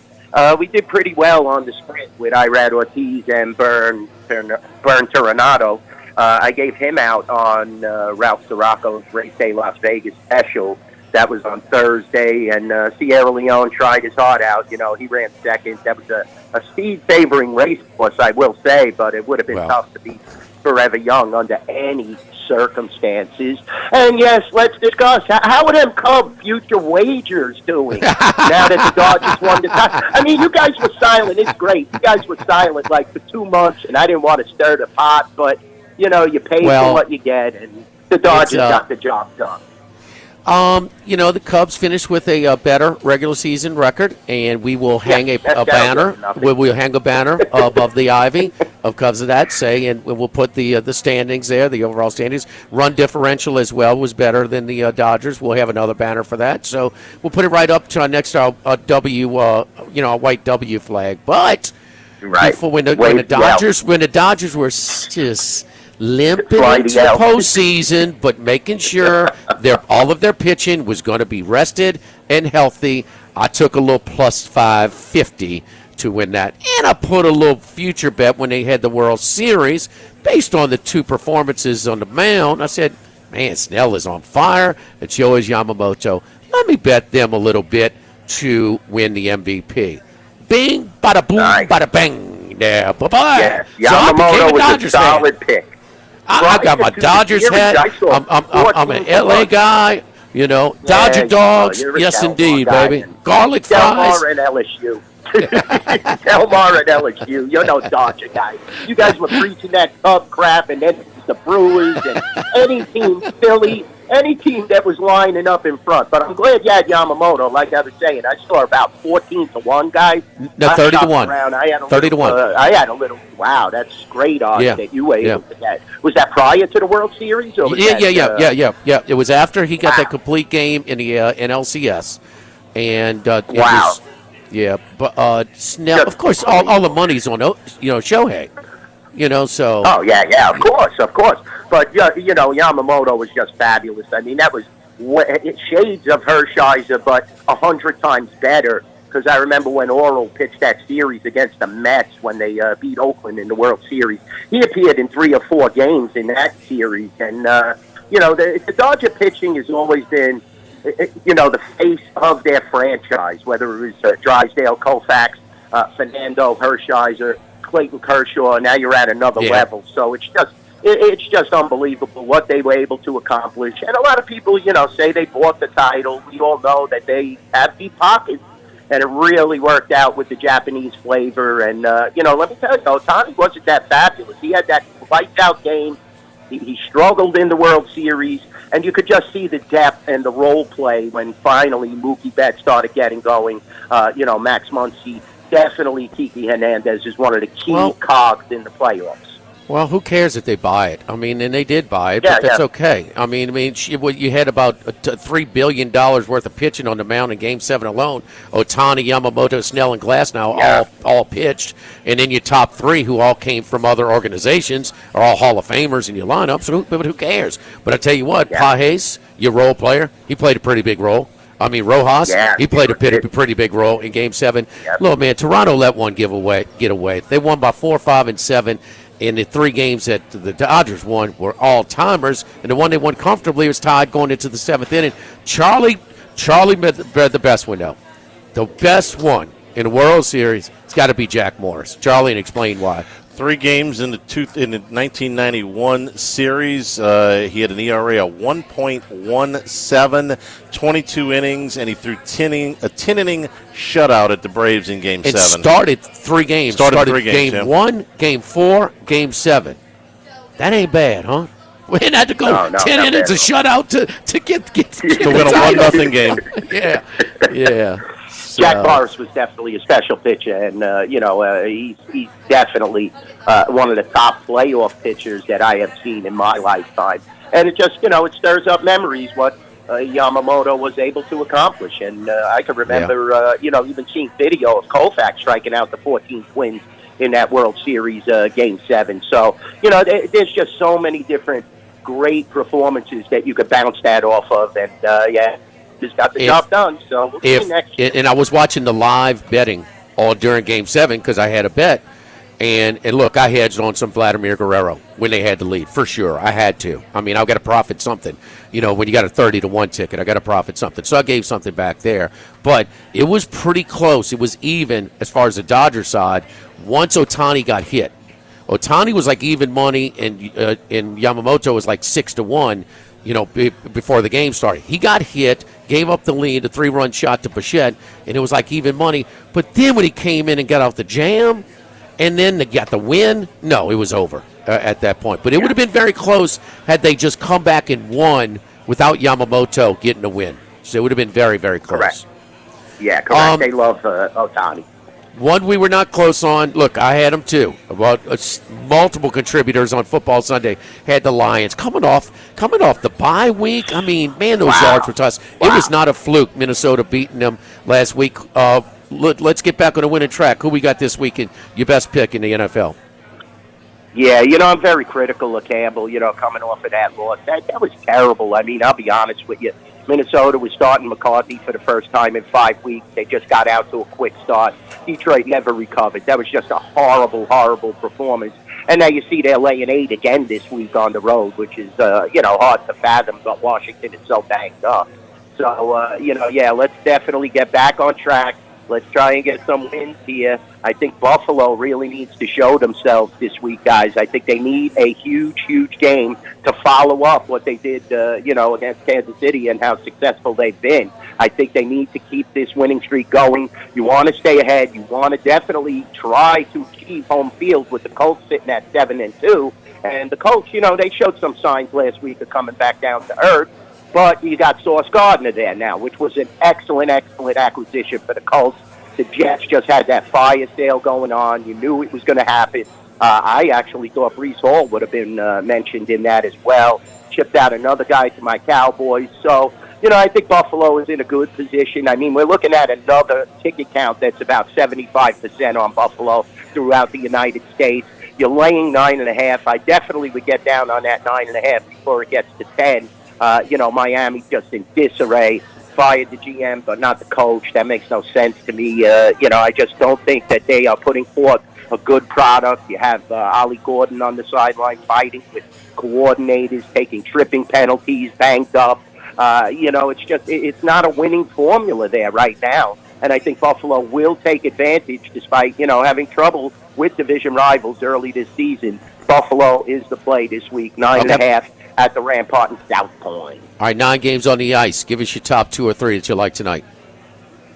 Speaker 10: We did pretty well on the sprint with Irad Ortiz and Burn Turanado. I gave him out on Ralph Sirocco's Race Day Las Vegas special. That was on Thursday, and Sierra Leone tried his heart out. You know, he ran second. That was a speed-favoring race course, I will say, but it would have been tough to beat Forever Young under any circumstances. And yes, let's discuss how are them Cub future wagers doing now that the Dodgers won the title. I mean, you guys were silent. It's great. You guys were silent like for 2 months, and I didn't want to stir the pot, but you know, you pay for what you get, and the Dodgers got the job done.
Speaker 9: The Cubs finished with a better regular season record, and we will hang a banner. We'll hang a banner above the ivy of Cubs of that say, and we'll put the standings there, the overall standings. Run differential as well was better than the Dodgers. We'll have another banner for that, so we'll put it right up to our next W, a white W flag. But before when the Dodgers were just limping into the postseason, but making sure all of their pitching was going to be rested and healthy. I took a little plus 550 to win that. And I put a little future bet when they had the World Series based on the two performances on the mound. I said, man, Snell is on fire. It's Yoichi Yamamoto. Let me bet them a little bit to win the MVP. Bing, bada boom, bada bang. Yeah, bye-bye.
Speaker 10: Yeah,
Speaker 9: So I became
Speaker 10: Yamamoto was a
Speaker 9: Dodgers
Speaker 10: solid
Speaker 9: fan.
Speaker 10: pick.
Speaker 9: I got my Dodgers hat. I'm an LA guy. You know, Dodger dogs. Yes, indeed, baby. Garlic fries.
Speaker 10: Delmar and LSU. Delmar and LSU. You're no Dodger guy. You guys were preaching that Cub crap, and then the Brewers and any team, Philly, any team that was lining up in front. But I'm glad you had Yamamoto. Like I was saying, I saw about 14-1, guys.
Speaker 9: No, 30-1.
Speaker 10: 30-1. I had a little. Wow, that's great odds that you were able to get. Was that prior to the World Series? Or was
Speaker 9: yeah. It was after he got that complete game in the NLCS, and it was, but Snell. Of course, all the money's on Shohei. So.
Speaker 10: Oh yeah, of course. But Yamamoto was just fabulous. I mean, that was shades of Hershiser, but 100 times better. Because I remember when Orel pitched that series against the Mets when they beat Oakland in the World Series. He appeared in 3 or 4 games in that series, and the Dodger pitching has always been, the face of their franchise. Whether it was Drysdale, Koufax, Fernando, Hershiser, Clayton Kershaw. Now you're at another level. So it's just unbelievable what they were able to accomplish. And a lot of people, say they bought the title. We all know that they have deep pockets. And it really worked out with the Japanese flavor. And, let me tell you, Ohtani wasn't that fabulous. He had that lights-out game. He struggled in the World Series. And you could just see the depth and the role play when finally Mookie Betts started getting going. Max Muncy, definitely Kiki Hernandez is one of the key cogs in the playoffs.
Speaker 9: Well, who cares if they buy it? I mean, and they did buy it, but that's okay. I mean, you had about $3 billion worth of pitching on the mound in Game 7 alone. Ohtani, Yamamoto, Snell, and Glasnow all pitched. And then your top 3, who all came from other organizations, are all Hall of Famers in your lineup, so who cares? But I tell you what, Pages, your role player, he played a pretty big role. I mean, Rojas, he played a pretty big role in Game 7. Look, man, Toronto let one get away. They won by 4, 5, and 7. And the 3 games that the Dodgers won were all-timers, and the one they won comfortably was tied going into the 7th inning. Charlie bred the best one, though. The best one in the World Series, it's got to be Jack Morris. Charlie, and explain why.
Speaker 8: 3 games in the 1991 series. He had an ERA of 1.17, 22 innings, and he threw a 10-inning shutout at the Braves in Game 7.
Speaker 9: It started 3 games. Started 3 games, Game 1, Game 4, Game 7. That ain't bad, huh? We didn't have to go 10 innings of shutout to get
Speaker 8: to win a 1-0 game.
Speaker 9: Yeah.
Speaker 10: Jack Morris was definitely a special pitcher, and he's definitely one of the top playoff pitchers that I have seen in my lifetime. And it just, it stirs up memories what Yamamoto was able to accomplish. And I can remember, even seeing video of Koufax striking out the 14 Twins in that World Series Game 7. So, there's just so many different great performances that you could bounce that off of, and just got the job done. So we'll see next year.
Speaker 9: And I was watching the live betting all during Game 7 because I had a bet. And look, I hedged on some Vladimir Guerrero when they had the lead, for sure. I had to. I mean, I've got to profit something. When you got a 30-1 ticket, I got to profit something. So I gave something back there. But it was pretty close. It was even as far as the Dodger side once Ohtani got hit. Ohtani was like even money, and Yamamoto was like 6-1. Before the game started. He got hit, gave up the lead, a 3-run shot to Bichette, and it was like even money. But then when he came in and got out the jam, and then they got the win, no, it was over at that point. But it would have been very close had they just come back and won without Yamamoto getting the win. So it would have been very, very close.
Speaker 10: Correct. Yeah, correct. They love Ohtani.
Speaker 9: One we were not close on. Look, I had them too. About multiple contributors on Football Sunday had the Lions coming off the bye week. I mean, man, those yards were tough. It was not a fluke. Minnesota beating them last week. Let's get back on the winning track. Who we got this weekend? Your best pick in the NFL?
Speaker 10: Yeah, I'm very critical of Campbell. Coming off of that loss, that was terrible. I mean, I'll be honest with you. Minnesota was starting McCarthy for the first time in 5 weeks. They just got out to a quick start. Detroit never recovered. That was just a horrible, horrible performance. And now you see they're laying 8 again this week on the road, which is, hard to fathom, but Washington is so banged up. So, let's definitely get back on track. Let's try and get some wins here. I think Buffalo really needs to show themselves this week, guys. I think they need a huge, huge game to follow up what they did, against Kansas City and how successful they've been. I think they need to keep this winning streak going. You want to stay ahead. You want to definitely try to achieve home field with the Colts sitting at 7-2. And the Colts, they showed some signs last week of coming back down to earth. But you got Sauce Gardner there now, which was an excellent, excellent acquisition for the Colts. The Jets just had that fire sale going on. You knew it was going to happen. I actually thought Breece Hall would have been mentioned in that as well. Chipped out another guy to my Cowboys. So, I think Buffalo is in a good position. I mean, we're looking at another ticket count that's about 75% on Buffalo throughout the United States. You're laying 9.5. I definitely would get down on that 9.5 before it gets to 10. Miami just in disarray, fired the GM, but not the coach. That makes no sense to me. I just don't think that they are putting forth a good product. You have Ollie Gordon on the sideline fighting with coordinators, taking tripping penalties, banged up. It's not a winning formula there right now. And I think Buffalo will take advantage despite, having trouble with division rivals early this season. Buffalo is the play this week, 9.5. At the Rampart in South Point.
Speaker 9: All right, 9 games on the ice. Give us your top 2 or 3 that you like tonight.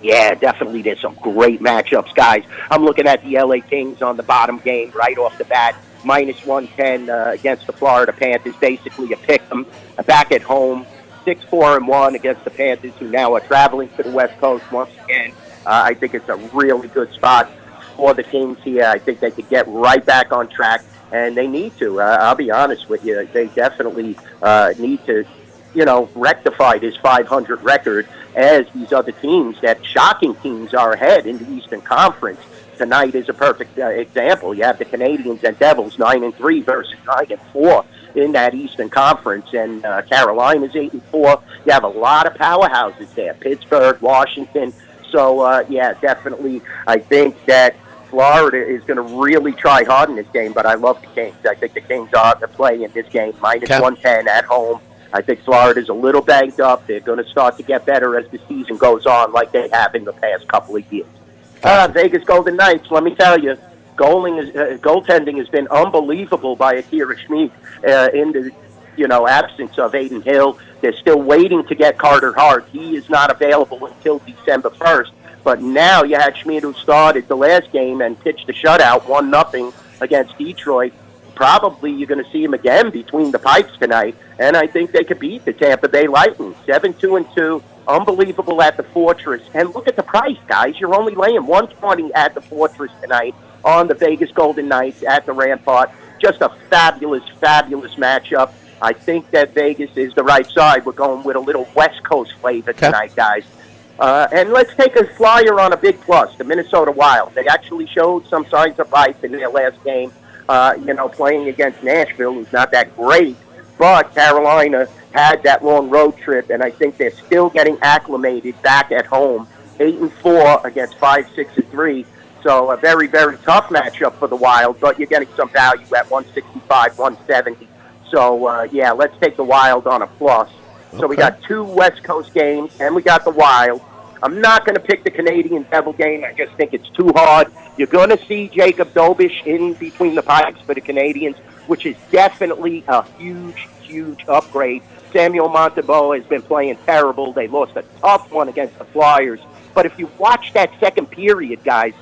Speaker 10: Yeah, definitely. There's some great matchups, guys. I'm looking at the LA Kings on the bottom game right off the bat. -110 against the Florida Panthers. Basically a pick 'em. Back at home, 6-4-1 against the Panthers, who now are traveling to the West Coast once again. I think it's a really good spot for the Kings here. I think they could get right back on track. And they need to. I'll be honest with you. They definitely need to, rectify this 500 record as these other teams, that shocking teams, are ahead in the Eastern Conference. Tonight is a perfect example. You have the Canadians and Devils 9-3 versus 9-4 in that Eastern Conference, and Carolina's 8-4. You have a lot of powerhouses there: Pittsburgh, Washington. So definitely. I think that Florida is going to really try hard in this game, but I love the Kings. I think the Kings are to play in this game, -110 at home. I think Florida's a little banged up. They're going to start to get better as the season goes on, like they have in the past couple of years. Vegas Golden Knights, let me tell you, goaltending has been unbelievable by Akira Schmid in the absence of Aiden Hill. They're still waiting to get Carter Hart. He is not available until December 1st. But now you had Schmid, who started the last game and pitched a shutout, 1-0 against Detroit. Probably you're going to see him again between the pipes tonight, and I think they could beat the Tampa Bay Lightning. 7-2-2, unbelievable at the Fortress. And look at the price, guys. You're only laying 120 at the Fortress tonight on the Vegas Golden Knights at the Rampart. Just a fabulous, fabulous matchup. I think that Vegas is the right side. We're going with a little West Coast flavor tonight, guys. And let's take a flyer on a big plus, the Minnesota Wild. They actually showed some signs of life in their last game, playing against Nashville, who's not that great. But Carolina had that long road trip, and I think they're still getting acclimated back at home. 8-4 against 5-6-3. So a very, very tough matchup for the Wild, but you're getting some value at 165, 170. So, let's take the Wild on a plus. So we got 2 West Coast games, and we got the Wild. I'm not going to pick the Canadian Devil game. I just think it's too hard. You're going to see Jacob Dobish in between the pipes for the Canadians, which is definitely a huge, huge upgrade. Samuel Montembeault has been playing terrible. They lost a tough one against the Flyers. But if you watch that second period, guys,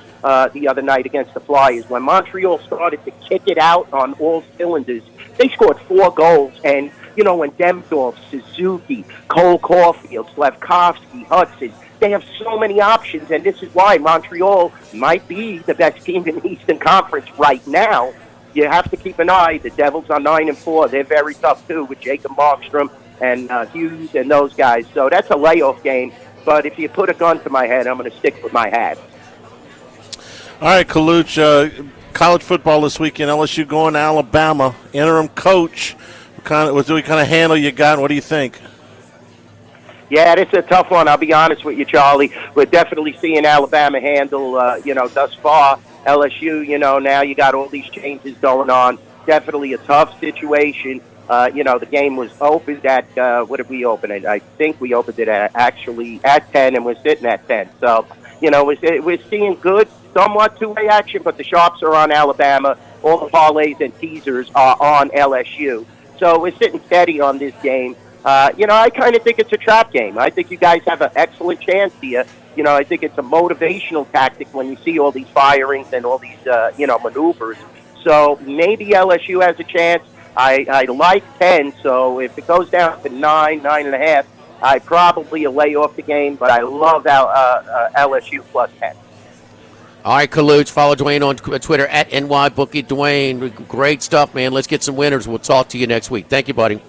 Speaker 10: the other night against the Flyers, when Montreal started to kick it out on all cylinders, they scored 4 goals. And when Demdorf, Suzuki, Cole Caulfield, Slavkovsky, Hudson, they have so many options, and this is why Montreal might be the best team in the Eastern Conference right now. You have to keep an eye. The Devils are 9-4. They're very tough, too, with Jacob Markstrom and Hughes and those guys. So that's a layoff game. But if you put a gun to my head, I'm going to stick with my hat.
Speaker 8: All right, Kaluch, college football this weekend. LSU going to Alabama. Interim coach. What do we kind of handle you got? What do you think?
Speaker 10: Yeah, it's a tough one. I'll be honest with you, Charlie. We're definitely seeing Alabama handle, thus far. LSU, now you got all these changes going on. Definitely a tough situation. The game was opened at, what did we open it? I think we opened it actually at 10, and we're sitting at 10. So, we're seeing good, somewhat two-way action, but the sharps are on Alabama. All the parlays and teasers are on LSU. So we're sitting steady on this game. I kind of think it's a trap game. I think you guys have an excellent chance here. I think it's a motivational tactic when you see all these firings and all these, maneuvers. So maybe LSU has a chance. I like 10, so if it goes down to 9.5, I probably lay off the game, but I love LSU plus 10.
Speaker 9: All right, Kaluch, follow Dwayne on Twitter at NYBookie. Dwayne, great stuff, man. Let's get some winners. We'll talk to you next week. Thank you, buddy.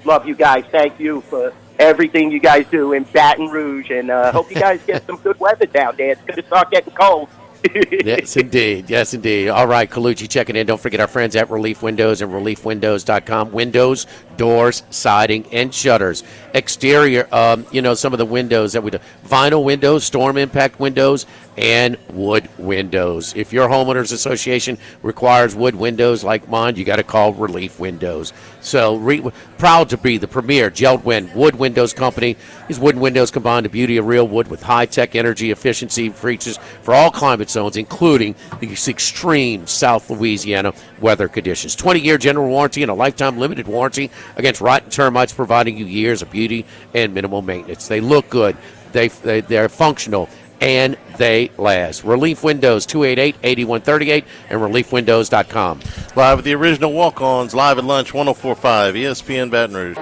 Speaker 10: Love you guys. Thank you for everything you guys do in Baton Rouge, and hope you guys get some good weather down there. It's going to start getting cold.
Speaker 9: Yes, indeed. Yes, indeed. All right, Kaluchi checking in. Don't forget our friends at Relief Windows and ReliefWindows.com. Windows, doors, siding, and shutters. Exterior, some of the windows that we do. Vinyl windows, storm impact windows, and wood windows. If your homeowners association requires wood windows like mine, you got to call Relief Windows. So proud to be the premier Geldwin Wood Windows Company. These wooden windows combine the beauty of real wood with high-tech energy efficiency features for all climate zones, including these extreme South Louisiana weather conditions. 20-year general warranty and a lifetime limited warranty against rotten termites, providing you years of beauty and minimal maintenance. They look good. They're functional. And they last. Relief Windows, 288-8138, and ReliefWindows.com.
Speaker 8: Live at the original Walk-Ons, live at lunch, 104.5, ESPN Baton Rouge.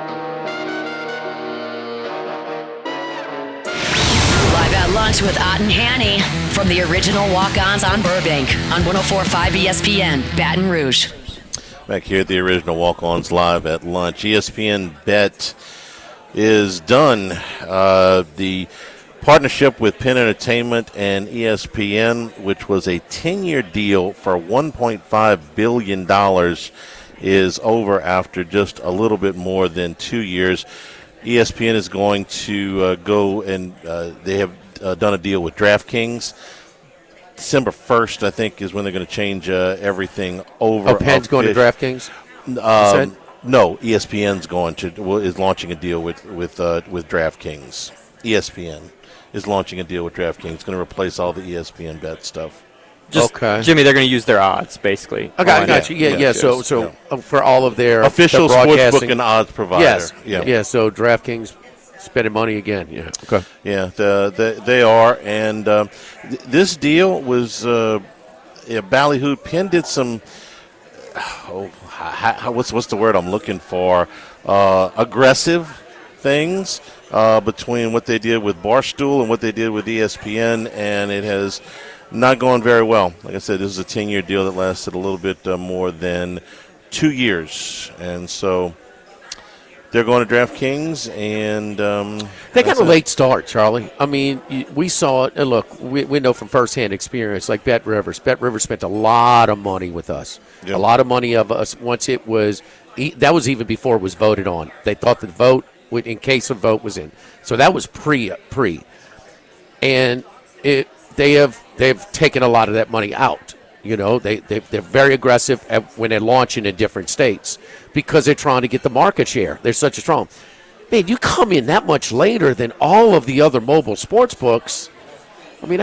Speaker 1: Live at lunch with Ott and Hanny from the original Walk-Ons on Burbank on 104.5 ESPN Baton Rouge.
Speaker 8: Back here at the original Walk-Ons, live at lunch. ESPN Bet is done. The partnership with Penn Entertainment and ESPN, which was a 10-year deal for $1.5 billion, is over after just a little bit more than 2 years. ESPN is going to go and they have done a deal with DraftKings. December 1st, I think, is when they're going to change everything over.
Speaker 9: Oh, Penn's going to DraftKings?
Speaker 8: No, ESPN's is launching a deal with DraftKings. ESPN is launching a deal with DraftKings. It's going to replace all the ESPN Bet stuff.
Speaker 11: Okay. Jimmy, they're going to use their odds, basically.
Speaker 9: I got you. Yeah. So for all of their
Speaker 8: official sportsbook and odds provider.
Speaker 9: Yes. Yeah. So DraftKings spending money again. Yeah. Okay.
Speaker 8: Yeah. They are, and this deal was ballyhooed. Penn did some. What's the word I'm looking for? Aggressive things. Between what they did with Barstool and what they did with ESPN, and it has not gone very well. Like I said, this is a 10-year deal that lasted a little bit more than 2 years. And so they're going to DraftKings, and
Speaker 9: they got a late start, Charlie. I mean, we saw it, and look, we know from firsthand experience, like Bet Rivers. Bet Rivers spent a lot of money with us, a lot of money of us once it was – that was even before it was voted on. They thought the vote – in case a vote was in. So that was pre. And they've taken a lot of that money out. They're very aggressive when they're launching in different states because they're trying to get the market share. They're such a strong. Man, you come in that much later than all of the other mobile sports books. I mean,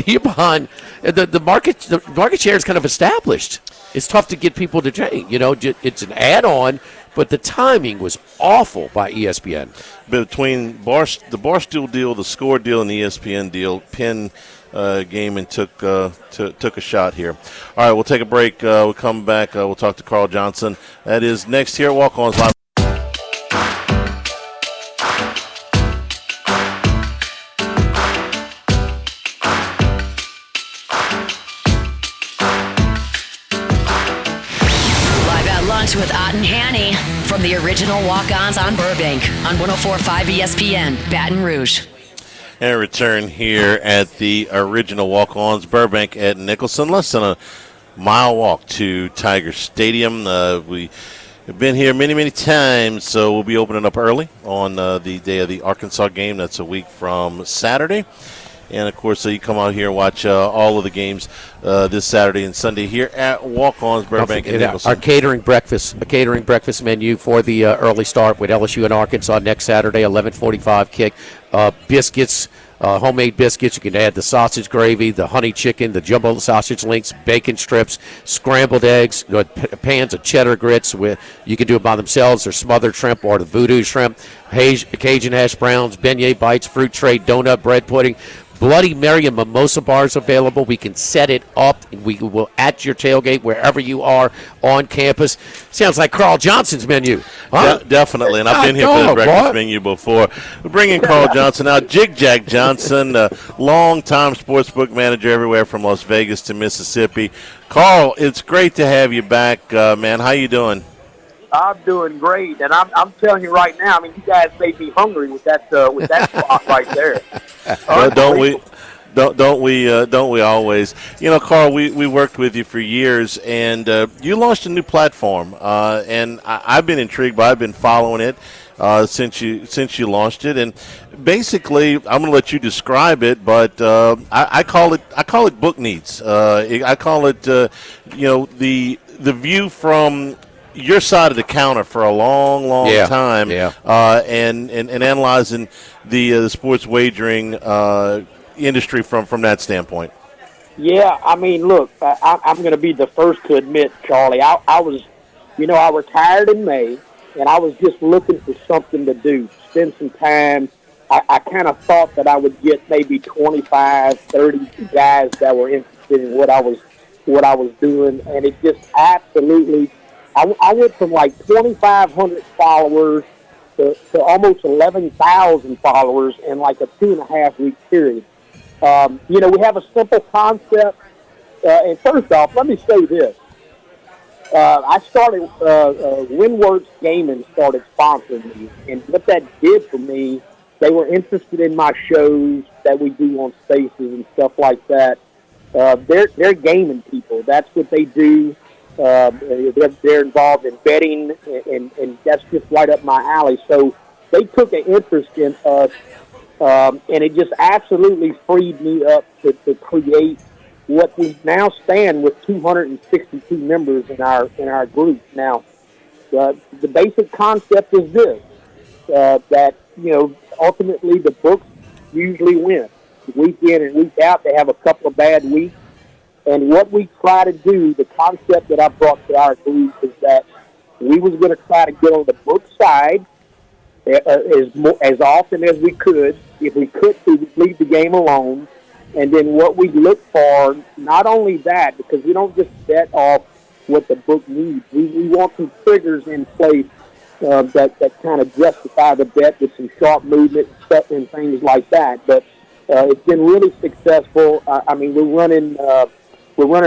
Speaker 9: you're behind. The market share is kind of established. It's tough to get people to change. It's an add-on. But the timing was awful by ESPN.
Speaker 8: Between the Barstool deal, the Score deal, and the ESPN deal, Penn game and took a shot here. All right, we'll take a break. We'll come back. We'll talk to Carl Johnson. That is next here at Walk-Ons Live.
Speaker 1: With Ott and Hanny from the original Walk-Ons on Burbank on 104.5 ESPN Baton Rouge.
Speaker 8: And return here at the original Walk-Ons Burbank at Nicholson. Less than a mile walk to Tiger Stadium. We been here many, many times, so we'll be opening up early on the day of the Arkansas game. That's a week from Saturday. And, of course, so you come out here and watch all of the games this Saturday and Sunday here at Walk-Ons, Burbank and Nicholson.
Speaker 9: Our catering breakfast menu for the early start with LSU and Arkansas next Saturday, 11:45 kick. Biscuits, homemade biscuits. You can add the sausage gravy, the honey chicken, the jumbo sausage links, bacon strips, scrambled eggs, pans of cheddar grits. You can do it by themselves, or smothered shrimp, or the voodoo shrimp, Cajun hash browns, beignet bites, fruit tray, donut, bread pudding. Bloody Mary and mimosa bars available. We can set it up. We will at your tailgate wherever you are on campus. Sounds like Carl Johnson's menu. Huh?
Speaker 8: Definitely, and I've been here for the breakfast menu before. We're bringing Carl Johnson out. Jig Jag Johnson, long-time sportsbook manager everywhere from Las Vegas to Mississippi. Carl, it's great to have you back, man. How you doing?
Speaker 12: I'm doing great, and I'm telling you right now. I mean, you guys made me hungry with that spot right there.
Speaker 8: Don't we always? You know, Carl, we worked with you for years, and you launched a new platform, and I've been intrigued by it. I've been following it since you launched it, and basically, I'm going to let you describe it, but I call it Book Needs. I call it the view from your side of the counter for a long time, and analyzing the sports wagering industry from that standpoint.
Speaker 12: Yeah, I mean, look, I'm going to be the first to admit, Charlie, I was, I retired in May, and I was just looking for something to do, spend some time. I kind of thought that I would get maybe 25, 30 guys that were interested in what I was doing, and it just absolutely. I went from like 2,500 followers to almost 11,000 followers in like a 2.5-week period. We have a simple concept. And first off, let me say this. I started, Windworks Gaming started sponsoring me. And what that did for me, they were interested in my shows that we do on Spaces and stuff like that. They're gaming people. That's what they do. They're involved in betting, and that's just right up my alley. So they took an interest in us, and it just absolutely freed me up to create what we now stand with 262 members in our group. Now, the basic concept is this, that, ultimately the books usually win. Week in and week out, they have a couple of bad weeks. And what we try to do, the concept that I brought to our group is that we was going to try to get on the book side as often as we could. If we could, we would leave the game alone. And then what we look for, not only that, because we don't just bet off what the book needs. We want some triggers in place that kind of justify the bet with some sharp movement stuff and things like that. But it's been really successful. I mean, we're running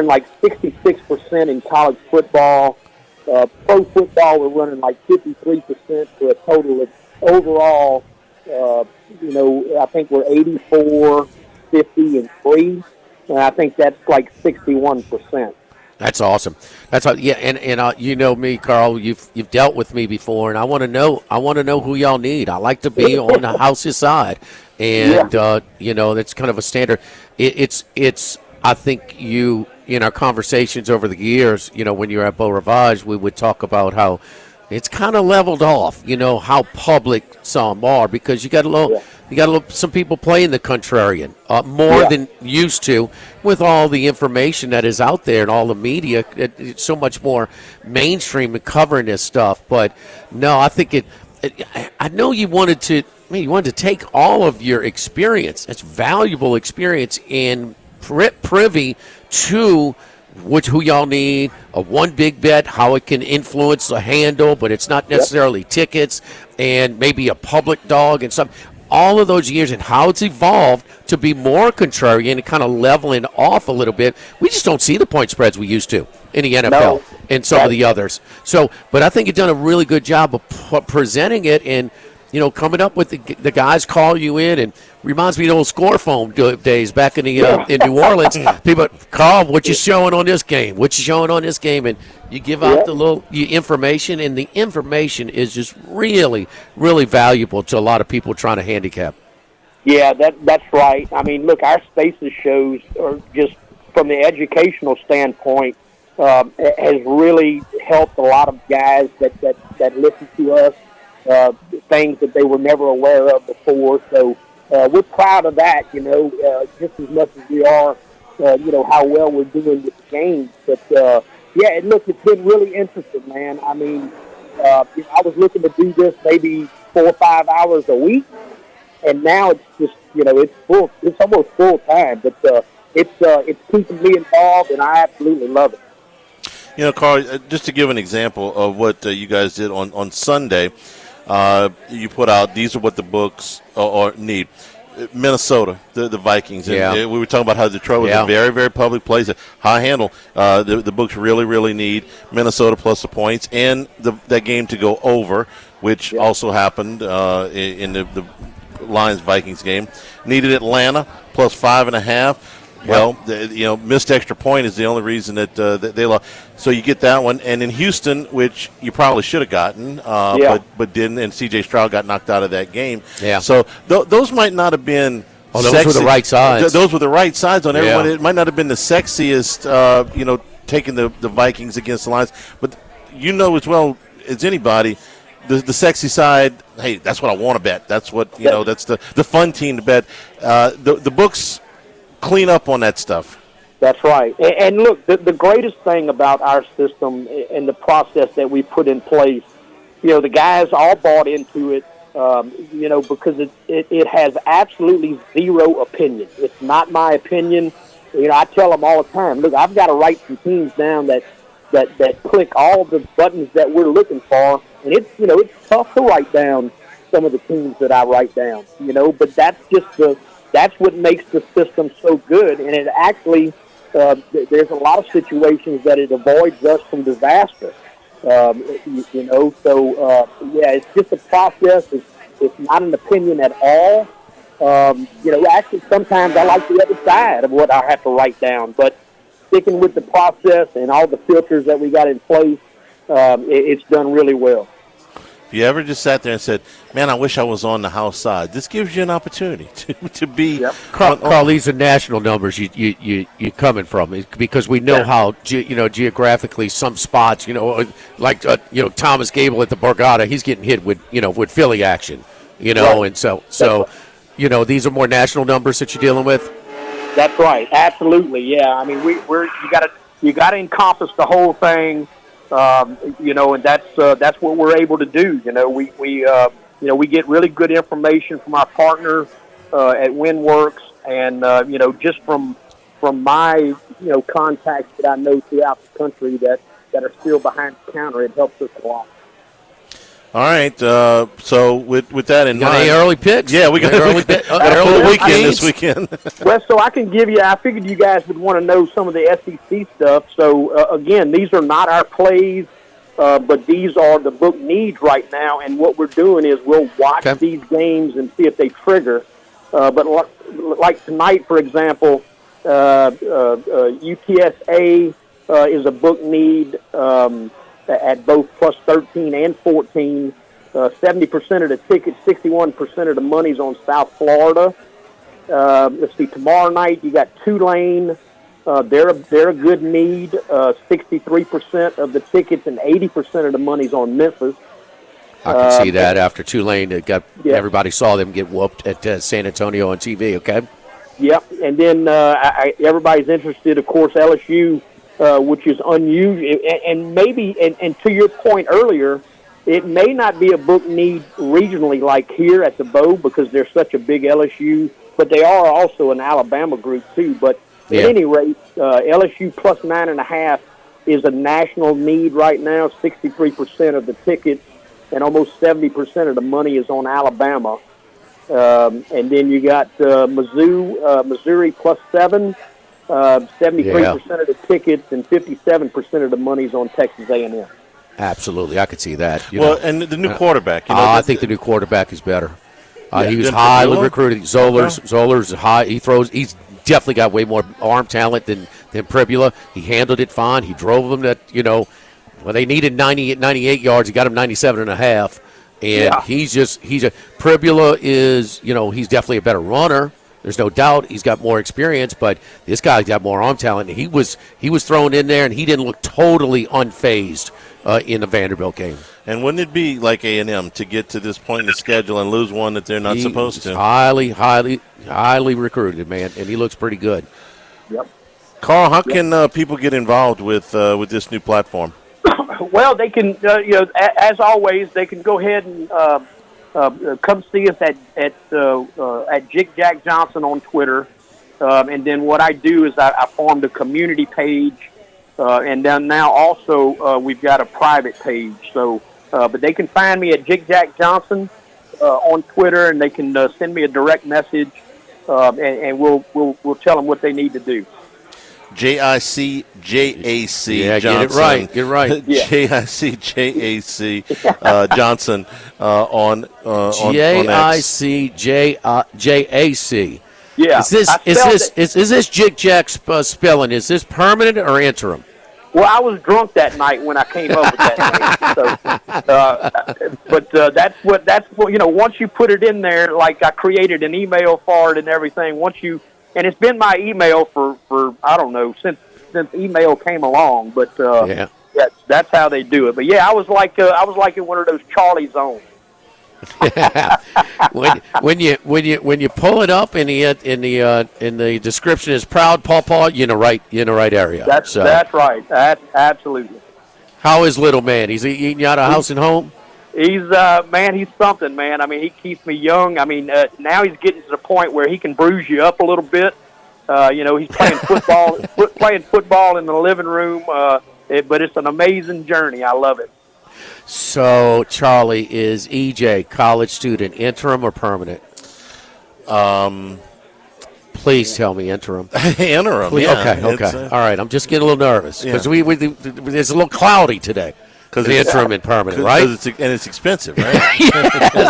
Speaker 12: like 66% in college football. Pro football, we're running like 53% for a total of overall, I think we're 84, 50, and 3. And I think that's like 61%.
Speaker 9: That's awesome. That's yeah, and you know me, Carl. You've dealt with me before, and I want to know who y'all need. I like to be on the house's side, and that's kind of a standard. It's I think you, in our conversations over the years, when you were at Beau Rivage, we would talk about how it's kind of leveled off, how public some are, because you got some people playing the contrarian more than used to, with all the information that is out there and all the media. It's so much more mainstream and covering this stuff. But no, I think I know you wanted to take all of your experience, it's valuable experience, in privy to who y'all need, a one big bet, how it can influence the handle, but it's not necessarily tickets, and maybe a public dog and some. All of those years and how it's evolved to be more contrarian and kind of leveling off a little bit. We just don't see the point spreads we used to in the NFL and some of the others. So, but I think you've done a really good job of presenting it, and coming up with the guys call you in, and reminds me of the old score phone days back in the in New Orleans. People, Carl, what you showing on this game? What you showing on this game? And you give out the little information, and the information is just really, really valuable to a lot of people trying to handicap.
Speaker 12: Yeah, that's right. I mean, look, our Spaces shows are just from the educational standpoint has really helped a lot of guys that listen to us. Things that they were never aware of before. So we're proud of that, just as much as we are, how well we're doing with the games. But, look, it's been really interesting, man. I mean, I was looking to do this maybe 4 or 5 hours a week, and now it's just, it's full. It's almost full time, but it's keeping me involved, and I absolutely love it.
Speaker 8: Carl, just to give an example of what you guys did on Sunday, you put out, these are what the books need. Minnesota, the Vikings. And we were talking about how Detroit was a very, very public place. High handle. The books really, really need Minnesota plus the points and that game to go over, which also happened in the Lions-Vikings game. Needed Atlanta plus 5.5. Well, missed extra point is the only reason that they lost. So you get that one. And in Houston, which you probably should have gotten, but didn't, and C.J. Stroud got knocked out of that game. Yeah. So those might not have been
Speaker 9: those
Speaker 8: sexy.
Speaker 9: were the right sides.
Speaker 8: Those were the right sides on everyone. It might not have been the sexiest, taking the Vikings against the Lions. But as well as anybody, the sexy side, hey, that's what I want to bet. That's what, that's the fun team to bet. The books clean up on that stuff.
Speaker 12: That's right. And look, the greatest thing about our system and the process that we put in place, the guys all bought into it, because it has absolutely zero opinion. It's not my opinion. I tell them all the time, look, I've got to write some teams down that click all the buttons that we're looking for, and it's tough to write down some of the teams that I write down, but that's just that's what makes the system so good, and it actually there's a lot of situations that it avoids us from disaster. It's just a process. It's not an opinion at all. Actually, sometimes I like the other side of what I have to write down, but sticking with the process and all the filters that we got in place, it's done really well.
Speaker 8: If you ever just sat there and said, man, I wish I was on the house side, this gives you an opportunity to be.
Speaker 9: Yep. Carl, these are national numbers you're coming from, because we know how, geographically some spots, like Thomas Gable at the Borgata, he's getting hit with Philly action,
Speaker 12: right.
Speaker 9: And so these are more national numbers that you're dealing with.
Speaker 12: That's right. Absolutely. Yeah. I mean, you gotta encompass the whole thing. And that's what we're able to do. We get really good information from our partner at WinWorks, and just from my contacts that I know throughout the country that are still behind the counter, it helps us a lot.
Speaker 8: All right. So with that in mind,
Speaker 9: any early picks?
Speaker 8: Yeah, we got
Speaker 9: early
Speaker 8: weekend this weekend.
Speaker 12: Well, so I can give you. I figured you guys would want to know some of the SEC stuff. So again, these are not our plays, but these are the book needs right now. And what we're doing is we'll watch these games and see if they trigger. But like tonight, for example, UTSA is a book need. At both plus 13 and 14, 70% of the tickets, 61% of the money's on South Florida. Let's see, tomorrow night you got Tulane. They're a good need. 63% of the tickets and 80% of the money's on Memphis.
Speaker 9: I can see that after Tulane, everybody saw them get whooped at San Antonio on TV. Okay.
Speaker 12: Yep, and then everybody's interested, of course, LSU. Which is unusual, and maybe, and to your point earlier, it may not be a book need regionally like here at the Bow because they're such a big LSU, but they are also an Alabama group too. But at any rate, LSU plus 9.5 is a national need right now. 63% of the tickets and almost 70% of the money is on Alabama. And then you got Missouri plus 7. 73% of the tickets and 57% of the money's on Texas A&M.
Speaker 9: Absolutely, I could see that.
Speaker 8: And the new quarterback.
Speaker 9: I think the new quarterback is better. He was
Speaker 8: Than
Speaker 9: highly
Speaker 8: Pribula?
Speaker 9: recruited. Zoller's high. He's definitely got way more arm talent than Pribula. He handled it fine. He drove them they needed 98 yards. He got him 97 and a half. And Pribula is, he's definitely a better runner. There's no doubt he's got more experience, but this guy's got more arm talent. He was thrown in there, and he didn't look totally unfazed in the Vanderbilt game.
Speaker 8: And wouldn't it be like A&M to get to this point in the schedule and lose one that they're not supposed to?
Speaker 9: Highly, highly, highly recruited, man, and he looks pretty good.
Speaker 12: Yep.
Speaker 8: Carl, how can people get involved with this new platform?
Speaker 12: Well, they can, as always, they can go ahead and come see us at Jig Jack Johnson on Twitter. And then what I do is I formed a community page, and then now also we've got a private page. So, but they can find me at Jig Jack Johnson on Twitter, and they can send me a direct message, and we'll tell them what they need to do.
Speaker 8: JICJAC
Speaker 9: Yeah,
Speaker 8: Johnson.
Speaker 9: Get it right.
Speaker 12: Yeah.
Speaker 8: JICJAC Johnson on
Speaker 9: JICJAC.
Speaker 12: Yeah.
Speaker 9: Is this Jig Jack spelling? Is this permanent or interim?
Speaker 12: Well, I was drunk that night when I came up with that name. But that's what once you put it in there, like I created an email for it and everything. And it's been my email for I don't know since email came along. But that's how they do it. But yeah, I was like in one of those Charlie zones.
Speaker 9: when you pull it up in the description is proud Paw, you're in the right area.
Speaker 12: That's right. That's absolutely.
Speaker 9: How is little man? He's eating you out of house and home.
Speaker 12: He's he's something, man. I mean, he keeps me young. I mean, now he's getting to the point where he can bruise you up a little bit. He's playing football in the living room. But it's an amazing journey. I love it.
Speaker 9: So, Charlie, is EJ college student interim or permanent? Please tell me interim.
Speaker 8: Interim.
Speaker 9: Please,
Speaker 8: yeah.
Speaker 9: Okay. All right. I'm just getting a little nervous because it's a little cloudy today. Because it's interim and permanent, right?
Speaker 8: It's expensive, right?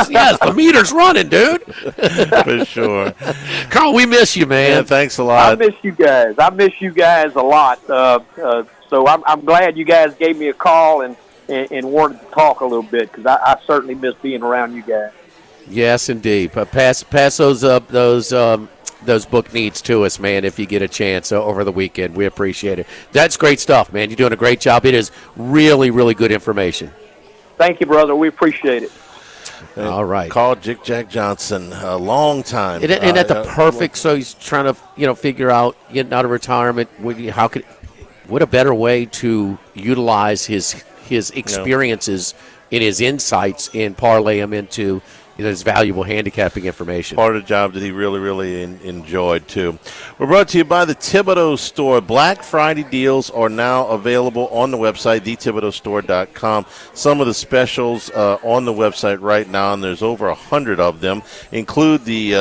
Speaker 9: yes, the meter's running, dude.
Speaker 8: For sure.
Speaker 9: Carl, we miss you, man.
Speaker 8: Yeah, thanks a lot.
Speaker 12: I miss you guys a lot. So I'm glad you guys gave me a call and wanted to talk a little bit because I certainly miss being around you guys.
Speaker 9: Yes, indeed. But pass those book needs to us, man, if you get a chance over the weekend. We appreciate it. That's great stuff, man. You're doing a great job. It is really, really good information.
Speaker 12: Thank you, brother. We appreciate it.
Speaker 9: All right.
Speaker 8: Call Jig Jack Johnson a long time.
Speaker 9: And at the perfect, so he's trying to figure out getting out of retirement. What a better way to utilize his experiences and his insights and parlay him into his valuable handicapping information.
Speaker 8: Part of the job that he really, really enjoyed, too. We're brought to you by the Thibodeau Store. Black Friday deals are now available on the website, thethibodeaustore.com. Some of the specials on the website right now, and there's over 100 of them, include the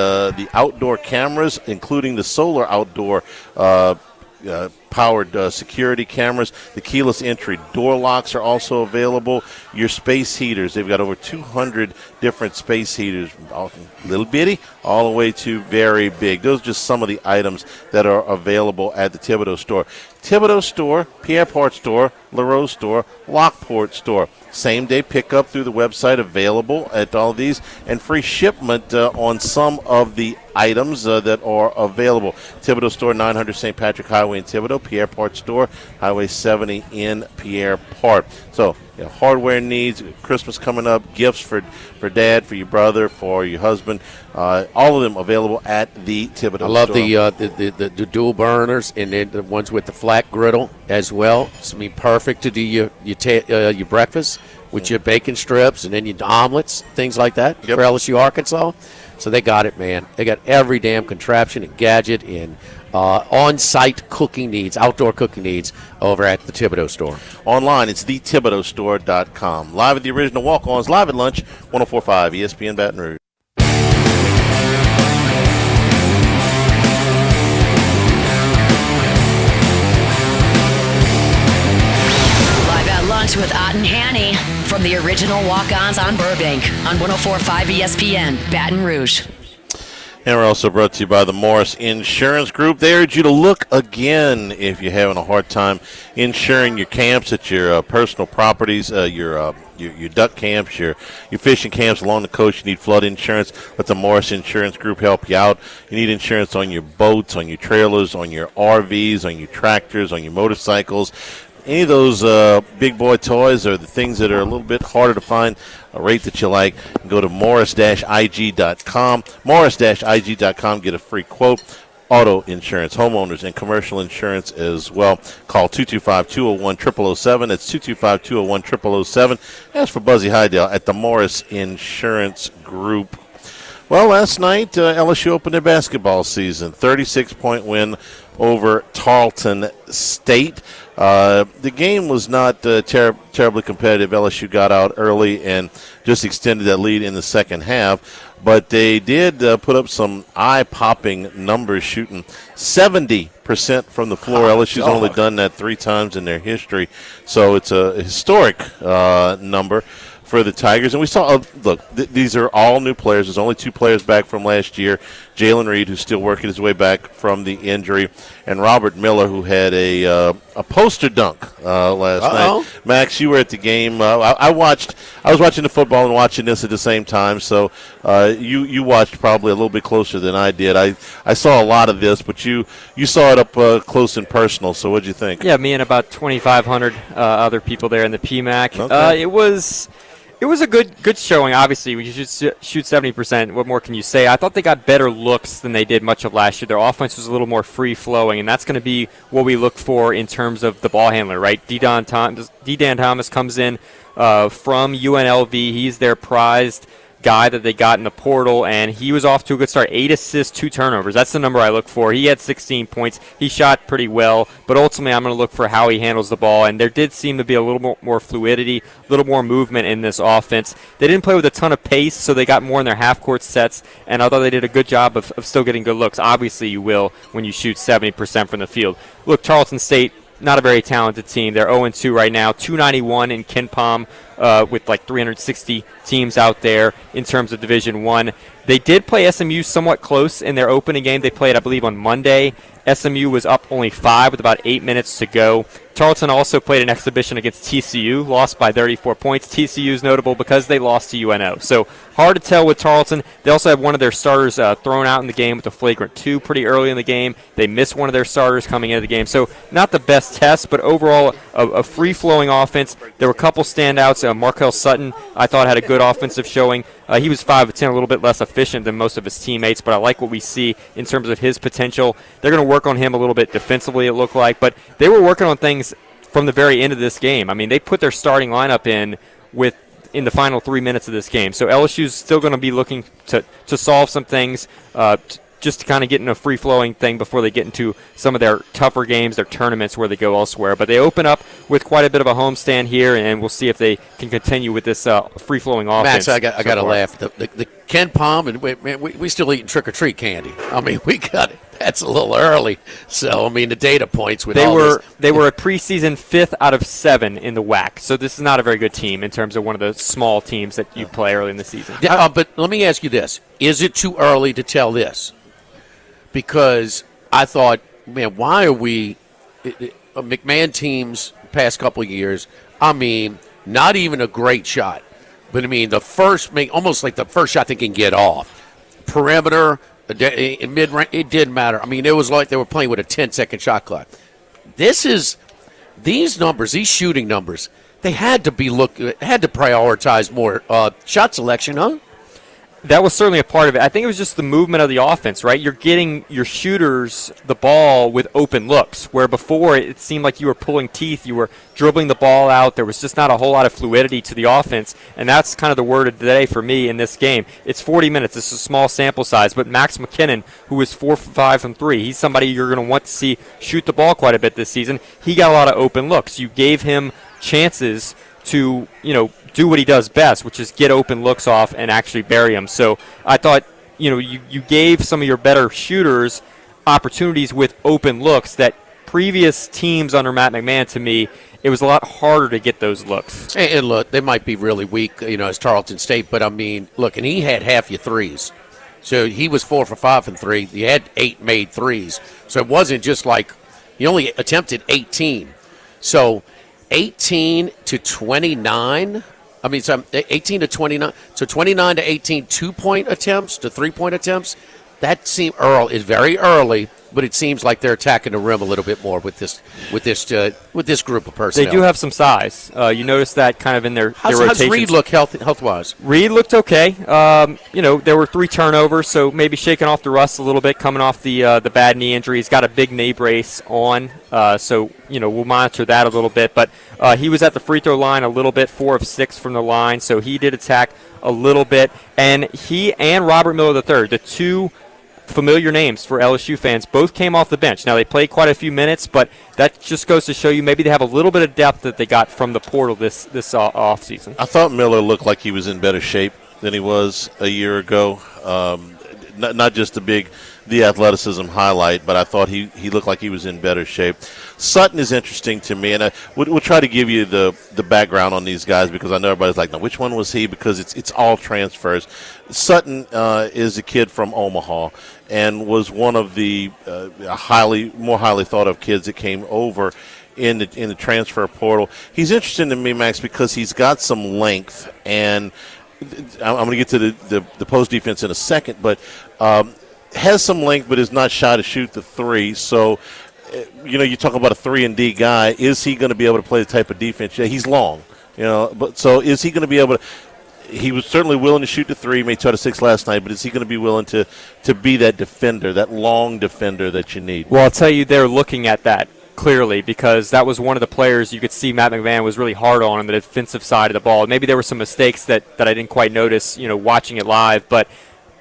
Speaker 8: outdoor cameras, including the solar outdoor powered security cameras. The keyless entry door locks are also available. Your space heaters, they've got over 200 different space heaters, little bitty all the way to very big. Those are just some of the items that are available at the Thibodeau Store. Thibodeau Store, Pierre Part Store, LaRose Store, Lockport Store. Same-day pickup through the website available at all of these, and free shipment on some of the items that are available. Thibodeau Store, 900 St. Patrick Highway in Thibodeau. Pierre Part Store, Highway 70 in Pierre Part. So, hardware needs, Christmas coming up, gifts for Dad, for your brother, for your husband, all of them available at the Thibodeau Store.
Speaker 9: I love the dual burners and then the ones with the flat griddle as well. It's perfect to do your breakfast with your bacon strips and then your omelets, things like that for LSU Arkansas. So they got it, man. They got every damn contraption and gadget and on-site cooking needs, outdoor cooking needs over at the Thibodeau Store.
Speaker 8: Online, it's thethibodeaustore.com. Live at the original walk-ons, live at lunch, 104.5 ESPN Baton Rouge.
Speaker 1: Lunch with Ott and Hanny from the original Walk-Ons on Burbank on 104.5 ESPN, Baton Rouge.
Speaker 8: And we're also brought to you by the Morris Insurance Group. They urge you to look again if you're having a hard time insuring your camps at your personal properties, your duck camps, your fishing camps along the coast. You need flood insurance. Let the Morris Insurance Group help you out. You need insurance on your boats, on your trailers, on your RVs, on your tractors, on your motorcycles. Any of those big boy toys or the things that are a little bit harder to find a rate that you like, go to morris-ig.com. Morris-ig.com. Get a free quote. Auto insurance, homeowners, and commercial insurance as well. Call 225-201-0007. That's 225-201-0007. Ask for Buzzy Hydell at the Morris Insurance Group. Well, last night, LSU opened their basketball season. 36-point win over Tarleton State. The game was not terribly competitive. LSU got out early and just extended that lead in the second half. But they did put up some eye-popping numbers, shooting 70% from the floor. LSU's only done that 3 times in their history. So it's a historic number for the Tigers. And we saw, these are all new players. There's only 2 players back from last year. Jalen Reed, who's still working his way back from the injury, and Robert Miller, who had a poster dunk last night. Max, you were at the game. I was watching the football and watching this at the same time, so you watched probably a little bit closer than I did. I saw a lot of this, but you saw it up close and personal, so what'd you think?
Speaker 11: Yeah, me and about 2,500 other people there in the PMAC.
Speaker 8: Okay.
Speaker 11: It was a good showing. Obviously, we should shoot 70%. What more can you say? I thought they got better looks than they did much of last year. Their offense was a little more free-flowing, and that's going to be what we look for in terms of the ball handler, right? D-Dan Thomas comes in from UNLV. He's their prized guy that they got in the portal, and he was off to a good start. 8 assists, 2 turnovers. That's the number I look for. He had 16 points. He shot pretty well, but ultimately I'm going to look for how he handles the ball, and there did seem to be a little more fluidity, a little more movement in this offense. They didn't play with a ton of pace, so they got more in their half-court sets, and I thought they did a good job of still getting good looks. Obviously you will when you shoot 70% from the field. Look, Tarleton State, not a very talented team. They're 0-2 right now, 291 in KenPom with like 360 teams out there in terms of Division I. They did play SMU somewhat close in their opening game. They played, I believe, on Monday. SMU was up only 5 with about 8 minutes to go. Tarleton also played an exhibition against TCU, lost by 34 points. TCU is notable because they lost to UNO. So hard to tell with Tarleton. They also have one of their starters thrown out in the game with a flagrant 2 pretty early in the game. They missed one of their starters coming into the game. So not the best test, but overall a free-flowing offense. There were a couple standouts. Markel Sutton, I thought, had a good offensive showing. He was 5 of 10, a little bit less efficient than most of his teammates, but I like what we see in terms of his potential. They're going to work on him a little bit defensively, it looked like, but they were working on things from the very end of this game. I mean, they put their starting lineup in the final 3 minutes of this game. So LSU's still going to be looking to solve some things, just to kind of get in a free-flowing thing before they get into some of their tougher games, their tournaments where they go elsewhere. But they open up with quite a bit of a homestand here, and we'll see if they can continue with this free-flowing offense.
Speaker 9: Max, I got to laugh. The KenPom, and we still eating trick-or-treat candy. I mean, we got it. That's a little early. So, I mean, the data points with
Speaker 11: They were a preseason 5th out of 7 in the WAC. So this is not a very good team in terms of one of the small teams that you play early in the season.
Speaker 9: Yeah, but let me ask you this. Is it too early to tell this? Because I thought, man, why are we McMahon teams past couple of years, I mean, not even a great shot. But, I mean, almost like the first shot they can get off. Perimeter, in mid-range, it didn't matter. I mean, it was like they were playing with a 10-second shot clock. These numbers, these shooting numbers, they had to prioritize more shot selection, huh?
Speaker 11: That was certainly a part of it. I think it was just the movement of the offense, right? You're getting your shooters the ball with open looks, where before it seemed like you were pulling teeth, you were dribbling the ball out. There was just not a whole lot of fluidity to the offense, and that's kind of the word of the day for me in this game. It's 40 minutes. It's a small sample size, but Max McKinnon, who was 4 for 5 from 3, he's somebody you're going to want to see shoot the ball quite a bit this season. He got a lot of open looks. You gave him chances to, do what he does best, which is get open looks off and actually bury them. So I thought, you gave some of your better shooters opportunities with open looks that previous teams under Matt McMahon, to me, it was a lot harder to get those looks.
Speaker 9: And look, they might be really weak, as Tarleton State, but I mean, look, and he had half your threes. So he was 4 for 5 from 3. He had 8 made threes. So it wasn't just like he only attempted 18. So 18 to 29. I mean, so 18 to 29. So 29 to 18 2-point attempts to 3-point attempts. That seems is very early, but it seems like they're attacking the rim a little bit more with this group of personnel.
Speaker 11: They do have some size. You notice that kind of in their rotations.
Speaker 9: How's Reed look health-wise?
Speaker 11: Reed looked okay. There were 3 turnovers, so maybe shaking off the rust a little bit, coming off the bad knee injury. He's got a big knee brace on, so we'll monitor that a little bit. But he was at the free throw line a little bit, 4 of 6 from the line, so he did attack a little bit. And he and Robert Miller III, the two familiar names for LSU fans, both came off the bench. Now, they played quite a few minutes, but that just goes to show you maybe they have a little bit of depth that they got from the portal this offseason.
Speaker 8: I thought Miller looked like he was in better shape than he was a year ago. Not just the athleticism highlight, but I thought he looked like he was in better shape. Sutton is interesting to me, and we'll try to give you the background on these guys because I know everybody's like, now which one was he? Because it's all transfers. Sutton is a kid from Omaha and was one of the more highly thought of kids that came over in the transfer portal. He's interesting to me, Max, because he's got some length, and I'm going to get to the post defense in a second, but has some length but is not shy to shoot the three. So, you talk about a 3-and-D guy. Is he going to be able to play the type of defense? Yeah, he's long, but so is he going to be able to? He was certainly willing to shoot the 3. He made 2 out of 6 last night, but is he going to be willing to be that defender, that long defender that you need?
Speaker 11: Well, I'll tell you, they're looking at that clearly because that was one of the players you could see Matt McMahon was really hard on the defensive side of the ball. Maybe there were some mistakes that I didn't quite notice, watching it live, but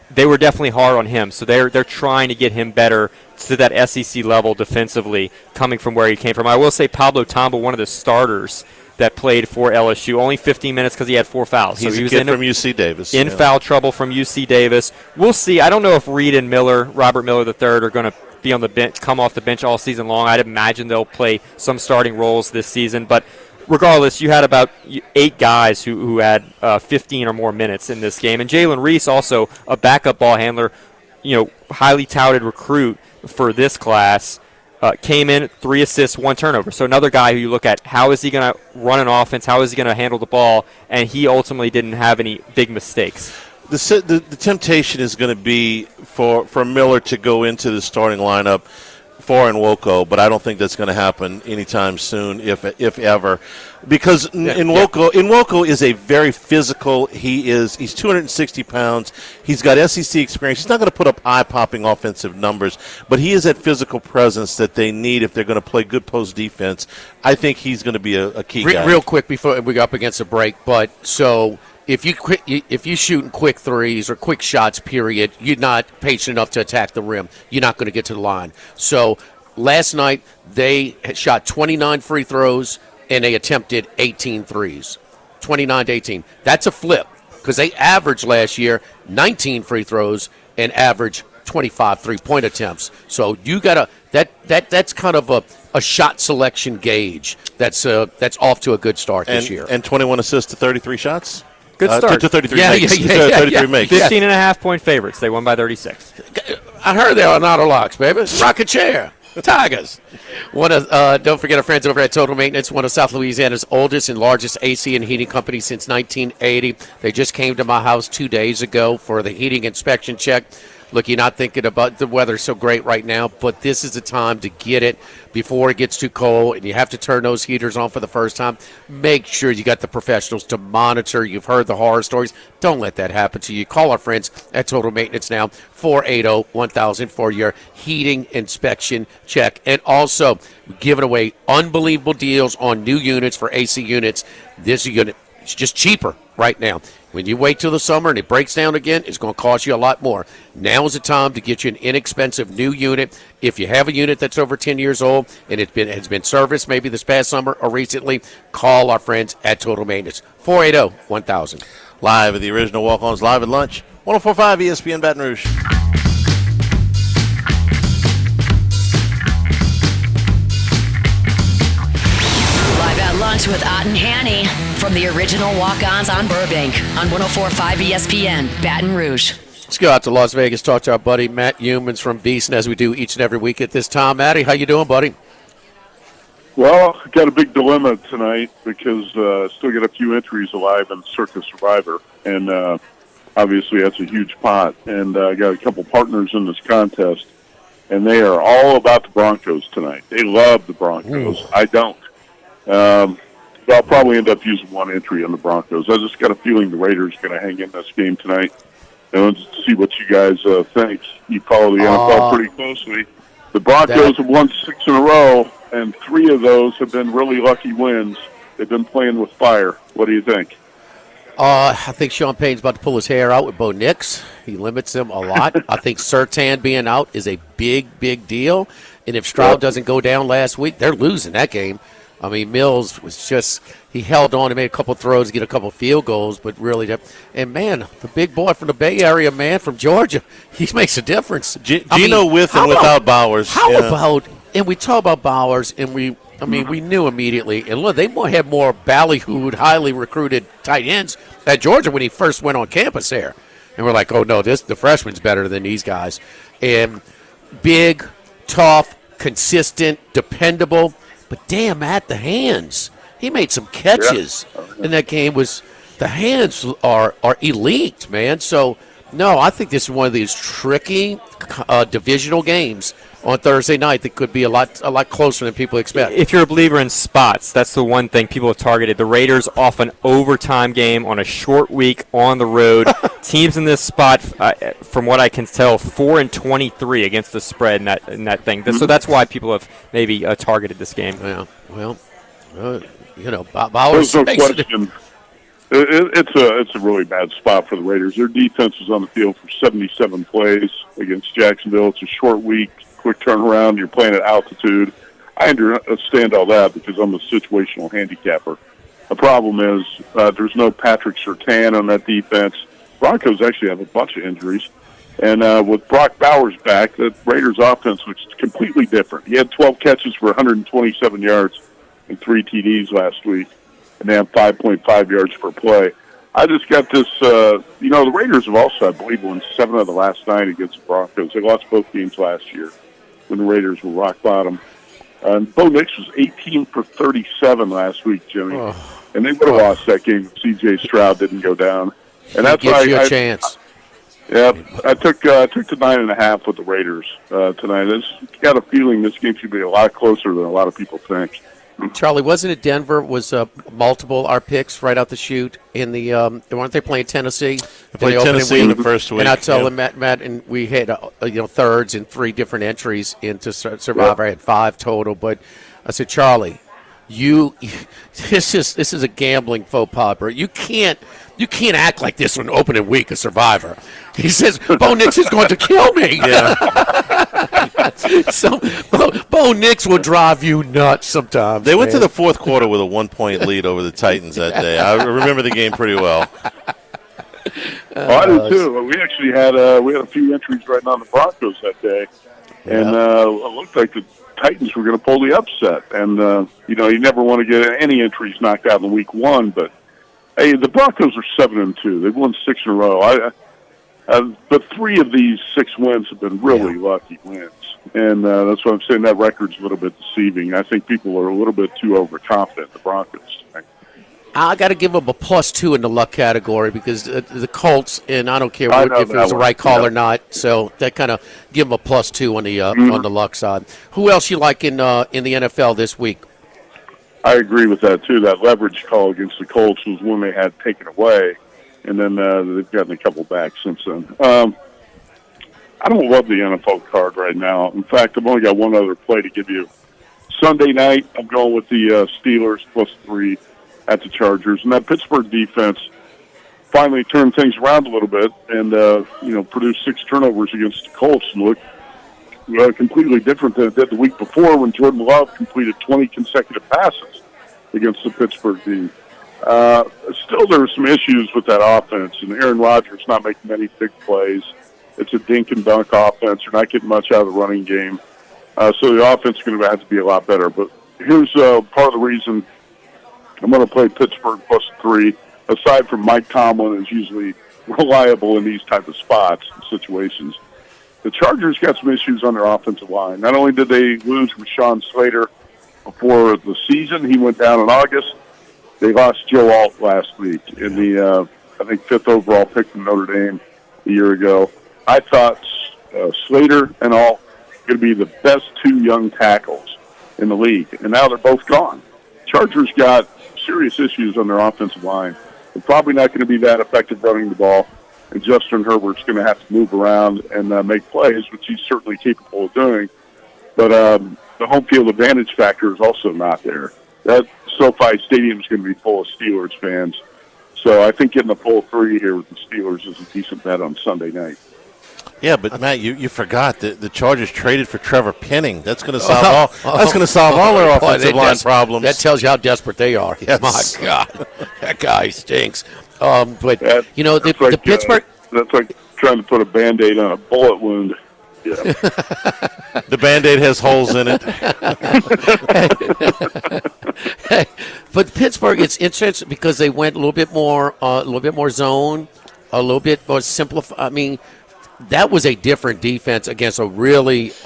Speaker 11: they were definitely hard on him. So they're trying to get him better to that SEC level defensively, coming from where he came from. I will say Pablo Tomba, one of the starters that played for LSU, only 15 minutes because he had 4 fouls.
Speaker 8: He's
Speaker 11: so
Speaker 8: a kid from UC Davis.
Speaker 11: In foul trouble from UC Davis. We'll see. I don't know if Reed and Robert Miller III, are going to be on the bench, come off the bench all season long. I'd imagine they'll play some starting roles this season. But regardless, you had about 8 guys who had 15 or more minutes in this game. And Jalen Reese, also a backup ball handler, highly touted recruit for this class, came in 3 assists, 1 turnover. So another guy who you look at, how is he going to run an offense? How is he going to handle the ball? And he ultimately didn't have any big mistakes.
Speaker 8: The temptation is going to be for Miller to go into the starting lineup for Nwoko, but I don't think that's going to happen anytime soon, if ever, because Nwoko is a very physical. He's 260 pounds. He's got SEC experience. He's not going to put up eye-popping offensive numbers, but he is that physical presence that they need if they're going to play good post defense. I think he's going to be a key guy.
Speaker 9: Real quick before we go up against a break, but so. If you shooting quick threes or quick shots, period, you're not patient enough to attack the rim. You're not going to get to the line. So last night they had shot 29 free throws and they attempted 18 threes, 29 to 18. That's a flip because they averaged last year 19 free throws and averaged 25 3-point attempts. So you got that's kind of a shot selection gauge that's off to a good start this year.
Speaker 8: And 21 assists to 33 shots.
Speaker 11: Good start.
Speaker 8: To 33 makes. 33 makes.
Speaker 11: 15.5-point favorites. They won by 36.
Speaker 9: I heard they were not a locks, baby. Rock a chair. Tigers. Don't forget our friends over at Total Maintenance, one of South Louisiana's oldest and largest AC and heating companies since 1980. They just came to my house 2 days ago for the heating inspection check. Look, you're not thinking about the weather so great right now, but this is the time to get it before it gets too cold and you have to turn those heaters on for the first time. Make sure you got the professionals to monitor. You've heard the horror stories. Don't let that happen to you. Call our friends at Total Maintenance now, 480-1000 for your heating inspection check. And also, we're giving away unbelievable deals on new units for AC units. This unit is just cheaper right now. When you wait till the summer and it breaks down again, it's going to cost you a lot more. Now is the time to get you an inexpensive new unit. If you have a unit that's over 10 years old and has been serviced maybe this past summer or recently, call our friends at Total Maintenance, 480-1000.
Speaker 8: Live at the original Walk-Ons, live at lunch, 104.5 ESPN Baton Rouge.
Speaker 1: Lunch with Ott and Hanny from the original Walk-Ons on Burbank on 104.5 ESPN, Baton Rouge.
Speaker 9: Let's go out to Las Vegas, talk to our buddy Matt Humans from Beeson, as we do each and every week at this time. Matty, how you doing, buddy?
Speaker 13: Well, I got a big dilemma tonight because still got a few entries alive in Circus Survivor, and obviously that's a huge pot. And I got a couple partners in this contest, and they are all about the Broncos tonight. They love the Broncos.
Speaker 9: Ooh.
Speaker 13: I don't. I'll probably end up using one entry on the Broncos. I just got a feeling the Raiders are going to hang in this game tonight. And let's see what you guys think. You follow the NFL pretty closely. The Broncos have won 6 in a row, and 3 of those have been really lucky wins. They've been playing with fire. What do you think?
Speaker 9: I think Sean Payton's about to pull his hair out with Bo Nix. He limits him a lot. I think Surtain being out is a big, big deal. And if Stroud doesn't go down last week, they're losing that game. I mean, Mills was just – he held on and made a couple throws to get a couple field goals, but really – and, man, the big boy from the Bay Area, man, from Georgia, he makes a difference.
Speaker 8: Gino with and without Bowers.
Speaker 9: How about – and we talk about Bowers, and we knew immediately. And, look, they had more ballyhooed, highly recruited tight ends at Georgia when he first went on campus there. And we're like, oh, no, the freshman's better than these guys. And big, tough, consistent, dependable. But damn, at the hands, he made some catches in that game. The hands are elite, man. So no, I think this is one of these tricky divisional games on Thursday night that could be a lot closer than people expect.
Speaker 11: If you're a believer in spots, that's the one thing people have targeted. The Raiders off an overtime game on a short week on the road. Teams in this spot, from what I can tell, 4-23 against the spread in that thing. So that's why people have maybe targeted this game.
Speaker 9: Yeah. Well, Bowers.
Speaker 13: There's no question. It's a really bad spot for the Raiders. Their defense was on the field for 77 plays against Jacksonville. It's a short week, quick turnaround. You're playing at altitude. I understand all that because I'm a situational handicapper. The problem is there's no Patrick Surtain on that defense. Broncos actually have a bunch of injuries. And with Brock Bowers back, the Raiders' offense looks completely different. He had 12 catches for 127 yards and 3 TDs last week, and they have 5.5 yards per play. I just got this, the Raiders have also, I believe, won 7 of the last 9 against the Broncos. They lost both games last year when the Raiders were rock bottom. And Bo Nix was 18 for 37 last week, Jimmy. And they would have lost that game if C.J. Stroud didn't go down. And that's
Speaker 9: gives you a chance.
Speaker 13: I took the 9.5 with the Raiders tonight. I got a feeling this game should be a lot closer than a lot of people think.
Speaker 9: Charlie, wasn't it Denver was multiple our picks right out the chute in the weren't they playing Tennessee?
Speaker 8: They played Tennessee in the first week.
Speaker 9: And I tell them, Matt, and we had thirds and 3 different entries into Survivor. I had 5 total, but I said, Charlie, this is a gambling faux pas, bro. You can't act like this on opening week of Survivor. He says, Bo Nix is going to kill me.
Speaker 8: Yeah.
Speaker 9: So Bo Nix will drive you nuts sometimes.
Speaker 8: They went to the fourth quarter with a 1-point lead over the Titans that day. I remember the game pretty well.
Speaker 13: I do too. We actually had a few entries right on the Broncos that day, and it looked like the Titans were going to pull the upset. And you never want to get any entries knocked out in week 1, but hey, the Broncos are 7-2. They've won 6 in a row. But 3 of these 6 wins have been really lucky wins. And that's why I'm saying that record's a little bit deceiving. I think people are a little bit too overconfident, the Broncos.
Speaker 9: I got to give them a +2 in the luck category because the Colts, and I don't care if it was the right call or not, so that kind of give them a +2 on the luck side. Who else you like in the NFL this week?
Speaker 13: I agree with that, too. That leverage call against the Colts was one they had taken away, and then they've gotten a couple back since then. I don't love the NFL card right now. In fact, I've only got one other play to give you. Sunday night, I'm going with the Steelers +3 at the Chargers. And that Pittsburgh defense finally turned things around a little bit and, produced 6 turnovers against the Colts and looked completely different than it did the week before when Jordan Love completed 20 consecutive passes against the Pittsburgh team. Still, there are some issues with that offense, and Aaron Rodgers not making any big plays. It's a dink and dunk offense. You're not getting much out of the running game. So the offense is going to have to be a lot better. But here's part of the reason I'm going to play Pittsburgh +3. Aside from Mike Tomlin, is usually reliable in these type of spots and situations. The Chargers got some issues on their offensive line. Not only did they lose Rashawn Slater before the season, he went down in August. They lost Joe Alt last week in the, I think, 5th overall pick from Notre Dame a year ago. I thought Slater and Alt were going to be the best 2 young tackles in the league, and now they're both gone. Chargers got serious issues on their offensive line. They're probably not going to be that effective running the ball, and Justin Herbert's going to have to move around and make plays, which he's certainly capable of doing. But the home field advantage factor is also not there. That SoFi Stadium is going to be full of Steelers fans. So I think getting a full 3 here with the Steelers is a decent bet on Sunday night.
Speaker 8: Yeah, but Matt, you forgot that the Chargers traded for Trevor Penning. That's going to solve That's going to solve all their offensive line problems.
Speaker 9: That tells you how desperate they are.
Speaker 8: Yes.
Speaker 9: My God, that guy stinks. But the
Speaker 13: like,
Speaker 9: Pittsburgh.
Speaker 13: That's like trying to put a Band-Aid on a bullet wound. Yeah.
Speaker 8: The Band-Aid has holes in it.
Speaker 9: But Pittsburgh, it's interesting because they went a little bit more zone, a little bit more simplified. I mean, that was a different defense against an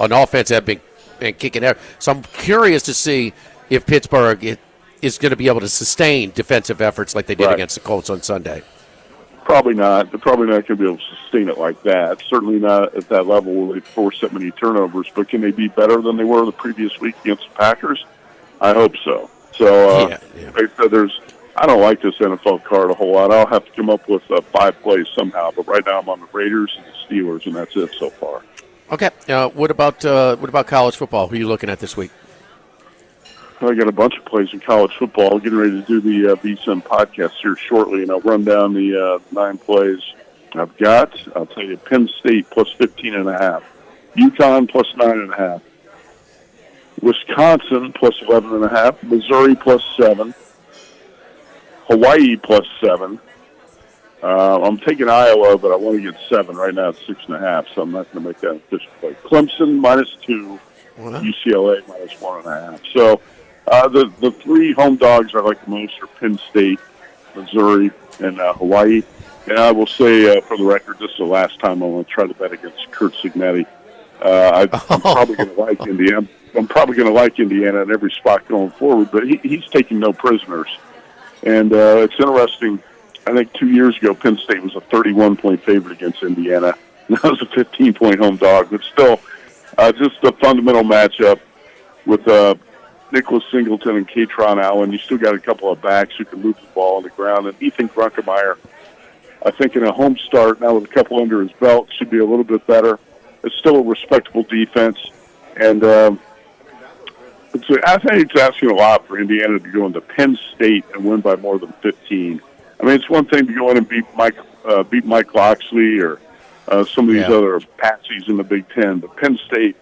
Speaker 9: offense that had been kicking out. So I'm curious to see if Pittsburgh is going to be able to sustain defensive efforts like they did against the Colts on Sunday.
Speaker 13: Probably not. They're probably not going to be able to sustain it like that. Certainly not at that level where they force that many turnovers. But can they be better than they were the previous week against the Packers? I hope so. So I don't like this NFL card a whole lot. I'll have to come up with 5 plays somehow. But right now I'm on the Raiders and the Steelers, and that's it so far.
Speaker 9: Okay. What about college football? Who are you looking at this week?
Speaker 13: I got a bunch of plays in college football. Getting ready to do the VSiN podcast here shortly, and I'll run down the 9 plays I've got. I'll tell you, Penn State +15.5, UConn +9.5, Wisconsin +11.5, Missouri +7, Hawaii +7. I'm taking Iowa, but I want to get 7 right now. It's 6.5, so I'm not going to make that an official play. Clemson -2, UCLA -1.5. So. The 3 home dogs I like the most are Penn State, Missouri, and Hawaii. And I will say, for the record, this is the last time I want to try to bet against Kurt Signetti. I'm probably going to like Indiana. I'm probably going to like Indiana in every spot going forward, but he's taking no prisoners. And it's interesting. I think 2 years ago, Penn State was a 31-point favorite against Indiana. That was a 15-point home dog, but still, just a fundamental matchup with Nicholas Singleton and Katron Allen. You still got a couple of backs who can move the ball on the ground. And Ethan Grunkemeyer, I think in a home start, now with a couple under his belt, should be a little bit better. It's still a respectable defense. And I think it's asking a lot for Indiana to go into Penn State and win by more than 15. I mean, it's one thing to go in and beat Mike Loxley or some of these other patsies in the Big Ten, but Penn State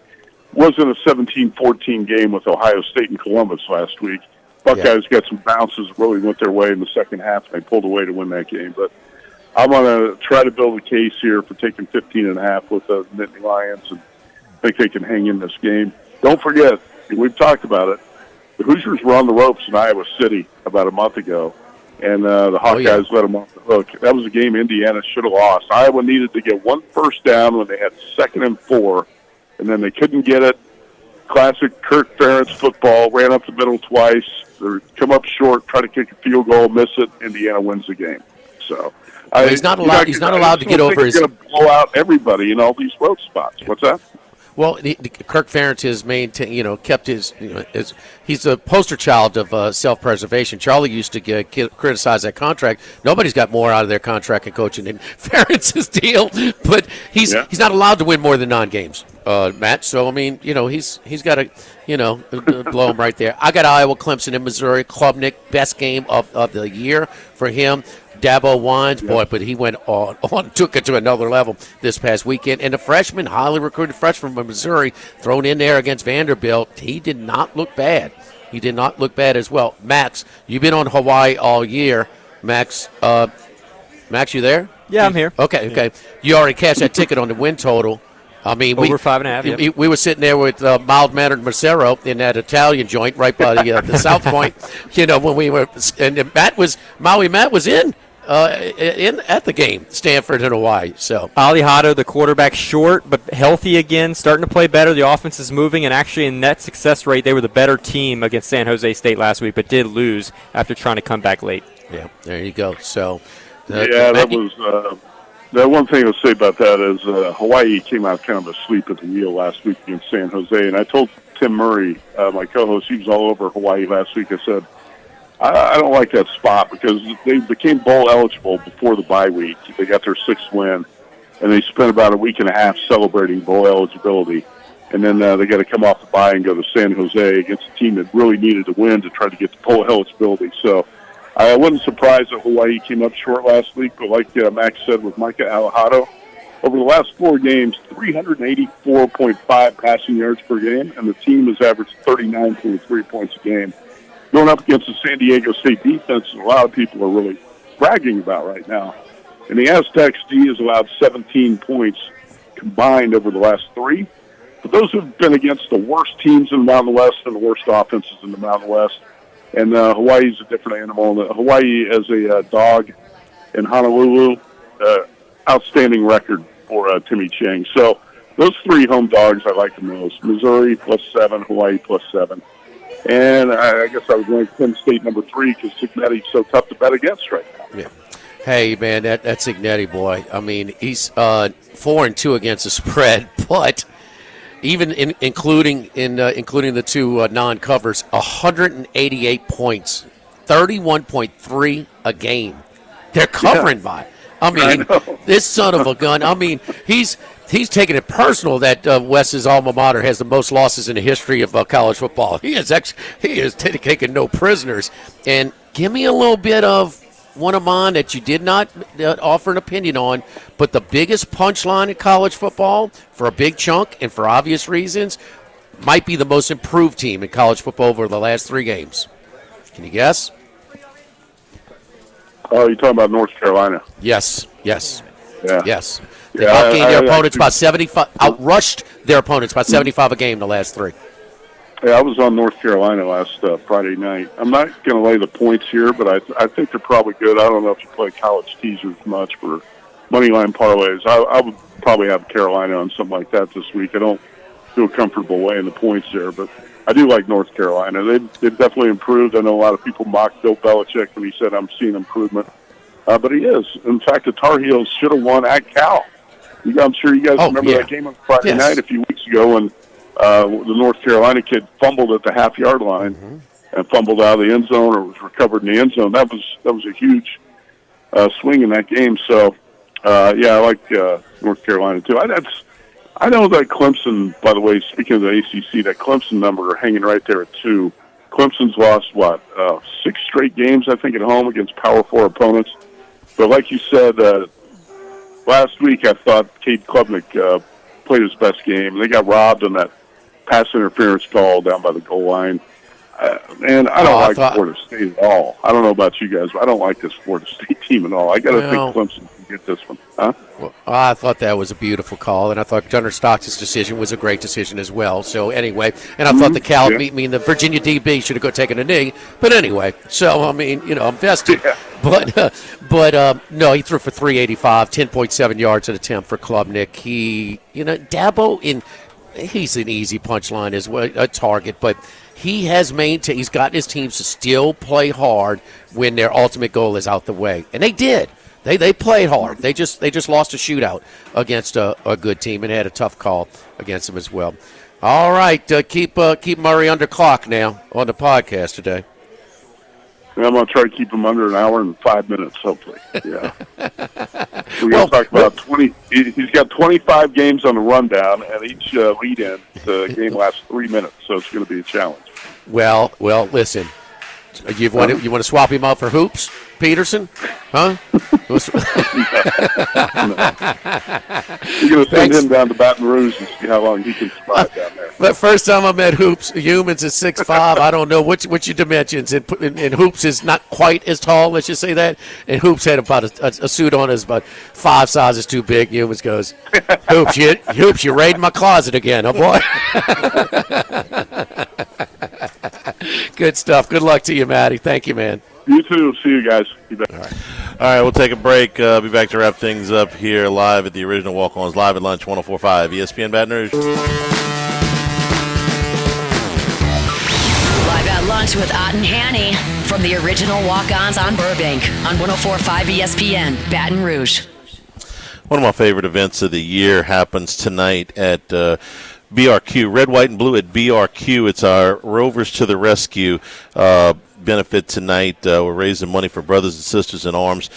Speaker 13: wasn't a 17-14 game with Ohio State and Columbus last week. Buckeyes got some bounces that really went their way in the second half, and they pulled away to win that game. But I'm going to try to build a case here for taking 15.5 with the Nittany Lions, and I think they can hang in this game. Don't forget, we've talked about it, the Hoosiers were on the ropes in Iowa City about a month ago, and the Hawkeyes let them off the hook. That was a game Indiana should have lost. Iowa needed to get 1 first down when they had 2nd and 4, and then they couldn't get it. Classic Kirk Ferentz football, ran up the middle twice. They come up short, try to kick a field goal, miss it. Indiana wins the game. So
Speaker 9: he's not allowed. He's not allowed to get over his.
Speaker 13: He's going to blow out everybody in all these road spots. What's that?
Speaker 9: Well, Kirk Ferentz has kept his, he's a poster child of self-preservation. Charlie used to criticize that contract. Nobody's got more out of their contract and coaching than Ferentz's deal, but he's not allowed to win more than 9 games, Matt. So I mean, he's got to, blow him right there. I got Iowa, Clemson, and Missouri. Klubnik, best game of the year for him. Dabo Wines, but he went on, took it to another level this past weekend. And the freshman, highly recruited freshman from Missouri, thrown in there against Vanderbilt, he did not look bad. He did not look bad as well. Max, you've been on Hawaii all year. Max, you there?
Speaker 11: Yeah, I'm here.
Speaker 9: Okay. You already cashed that ticket on the win total. I mean,
Speaker 11: over 5.5. Yep.
Speaker 9: We were sitting there with mild-mannered Macero in that Italian joint right by the South Point. When we were, and Maui Matt was in at the game, Stanford and Hawaii. So
Speaker 11: Alihado, the quarterback, short but healthy again, starting to play better. The offense is moving, and actually in net success rate, they were the better team against San Jose State last week, but did lose after trying to come back late.
Speaker 9: Yeah, there you go. So
Speaker 13: that was. The one thing I'll say about that is Hawaii came out kind of asleep at the wheel last week against San Jose, and I told Tim Murray, my co-host, he was all over Hawaii last week. I said, I don't like that spot because they became bowl eligible before the bye week. They got their 6th win, and they spent about a week and a half celebrating bowl eligibility. And then they got to come off the bye and go to San Jose against a team that really needed to win to try to get the bowl eligibility. So I wasn't surprised that Hawaii came up short last week, but like Max said with Micah Alihado, over the last 4 games, 384.5 passing yards per game, and the team has averaged 39.3 points a game. Going up against the San Diego State defense, a lot of people are really bragging about right now. And the Aztecs D has allowed 17 points combined over the last 3. But those have been against the worst teams in the Mountain West and the worst offenses in the Mountain West. And Hawaii's a different animal. Hawaii as a dog in Honolulu, outstanding record for Timmy Chang. So those 3 home dogs I like the most. Missouri +7, Hawaii +7. And I guess I would rank Penn State number 3 because Cignetti's so tough to bet against right now.
Speaker 9: Yeah. Hey, man, that's Cignetti, boy. I mean, he's 4-2 against the spread, but even including the 2 non-covers, 188 points, 31.3 a game. They're covering by. I mean, this son of a gun. I mean, he's taking it personal that Wes's alma mater has the most losses in the history of college football. He is taking no prisoners. And give me a little bit of one of mine that you did not offer an opinion on, but the biggest punchline in college football for a big chunk and for obvious reasons might be the most improved team in college football over the last 3 games. Can you guess?
Speaker 13: Oh, you're talking about North Carolina?
Speaker 9: Yes.
Speaker 13: Yeah.
Speaker 9: Yes. They outgained their opponents by 75, outrushed their opponents by 75 a game the last 3.
Speaker 13: Yeah, I was on North Carolina last Friday night. I'm not going to lay the points here, but I think they're probably good. I don't know if you play college teasers much for money line parlays. I would probably have Carolina on something like that this week. I don't feel comfortable weighing the points there, but I do like North Carolina. They've definitely improved. I know a lot of people mocked Bill Belichick when he said, I'm seeing improvement. But he is. In fact, the Tar Heels should have won at Cal. I'm sure you guys remember that game on Friday night a few weeks ago when the North Carolina kid fumbled at the half-yard line and fumbled out of the end zone or was recovered in the end zone. That was a huge swing in that game. So, I like North Carolina, too. I know that Clemson, by the way, speaking of the ACC, that Clemson number are hanging right there at 2. Clemson's lost, 6 straight games, I think, at home against Power 4 opponents. But like you said, last week I thought Cade Klubnik played his best game. They got robbed on that pass interference call down by the goal line. And I don't like Florida State at all. I don't know about you guys, but I don't like this Florida State team at all. I got to think Clemson can get this one. Huh?
Speaker 9: Well, I thought that was a beautiful call, and I thought Gunnar Stockton's decision was a great decision as well. So anyway, and I thought the Cal, the Virginia DB should have taken a knee. But anyway, so I mean, I'm vested. Yeah. But no, he threw for 385, 10.7 yards an attempt for Klubnik. Dabo he's an easy punchline as well, a target, but he has maintained. He's gotten his teams to still play hard when their ultimate goal is out the way, and they did. They played hard. They just lost a shootout against a good team and had a tough call against them as well. All right, keep Murray under clock now on the podcast today.
Speaker 13: I'm going to try to keep him under an hour and 5 minutes, hopefully. Yeah. We're going to talk about 20. He's got 25 games on the rundown, and each lead-in, the game lasts 3 minutes, so it's going to be a challenge.
Speaker 9: Well, listen. You want to swap him out for Hoops Peterson? Huh?
Speaker 13: You're going to send him down to Baton Rouge and see how long he can survive down there.
Speaker 9: But first time I met Hoops, humans is 6'5". I don't know what's your dimensions. And Hoops is not quite as tall, let's just say that. And Hoops had about a suit on that's about 5 sizes too big. Humans goes, Hoops, you raiding my closet again, oh boy. Good stuff. Good luck to you, Matty. Thank you, man.
Speaker 13: You too. See you guys.
Speaker 8: All right, we'll take a break. Be back to wrap things up here live at the original Walk-Ons, live at lunch, 104.5 ESPN Baton Rouge.
Speaker 1: Live at lunch with Ott and Hanny from the original Walk-Ons on Burbank on 104.5 ESPN Baton Rouge.
Speaker 8: One of my favorite events of the year happens tonight at BRQ, Red, White, and Blue at BRQ. It's our Rovers to the Rescue benefit tonight. We're raising money for Brothers and Sisters in Arms.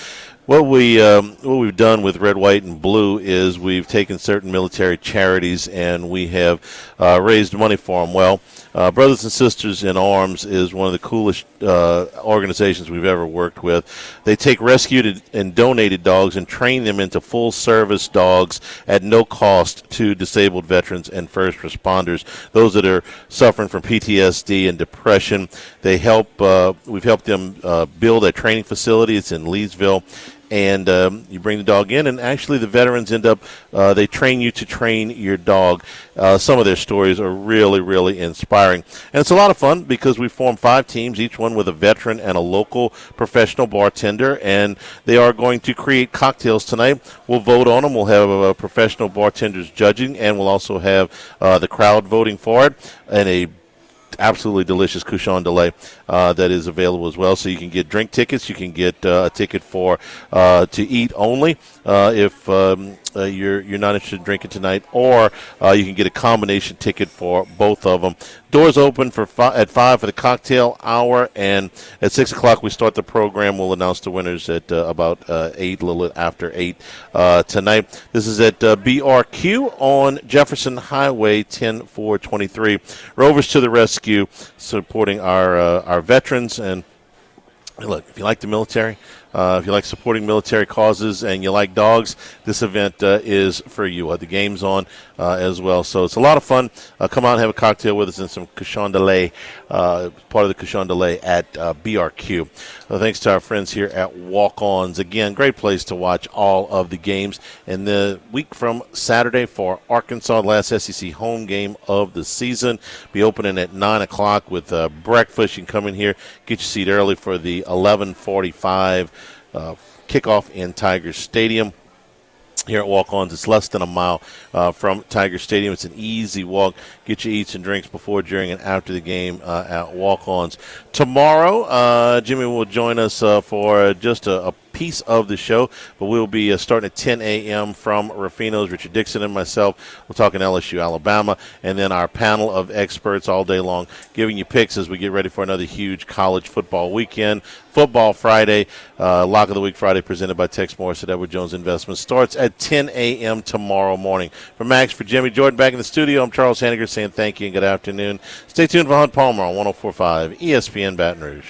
Speaker 8: What we've done with Red, White, and Blue is we've taken certain military charities and we have raised money for them. Well, Brothers and Sisters in Arms is one of the coolest organizations we've ever worked with. They take rescued and donated dogs and train them into full-service dogs at no cost to disabled veterans and first responders, those that are suffering from PTSD and depression. We've helped them build a training facility. It's in Leesville. And you bring the dog in, and actually the veterans end up, they train you to train your dog. Some of their stories are really, really inspiring. And it's a lot of fun because we form 5 teams, each one with a veteran and a local professional bartender, and they are going to create cocktails tonight. We'll vote on them. We'll have professional bartenders judging, and we'll also have the crowd voting for it, and a absolutely delicious Cochon de Lait that is available as well. So you can get drink tickets. You can get a ticket for to eat only if you're not interested in drinking tonight, or you can get a combination ticket for both of them. Doors open at 5 for the cocktail hour, and at 6 o'clock we start the program. We'll announce the winners at about 8, a little after 8 tonight. This is at BRQ on Jefferson Highway, 10423. Rovers to the Rescue, supporting our veterans. And look, if you like the military, if you like supporting military causes and you like dogs, this event is for you. The game's on as well. So it's a lot of fun. Come out and have a cocktail with us and some Cochon de Lait, part of the Cochon de Lait at BRQ. Thanks to our friends here at Walk-Ons. Again, great place to watch all of the games. And the week from Saturday for Arkansas, the last SEC home game of the season, be opening at 9 o'clock with breakfast. You can come in here, get your seat early for the 11:45 kickoff in Tiger Stadium. Here at Walk-Ons, it's less than a mile from Tiger Stadium. It's an easy walk. Get your eats and drinks before, during, and after the game at Walk-Ons. Tomorrow, Jimmy will join us for just a piece of the show, but we'll be starting at 10 a.m. from Rufino's. Richard Dixon and myself will talk in LSU, Alabama, and then our panel of experts all day long giving you picks as we get ready for another huge college football weekend. Football Friday, Lock of the Week Friday, presented by Tex Morris at Edward Jones Investments, starts at 10 a.m. tomorrow morning. For Max, for Jimmy Jordan back in the studio, I'm Charles Hanniger saying thank you and good afternoon. Stay tuned for Hunt Palmer on 104.5 ESPN Baton Rouge.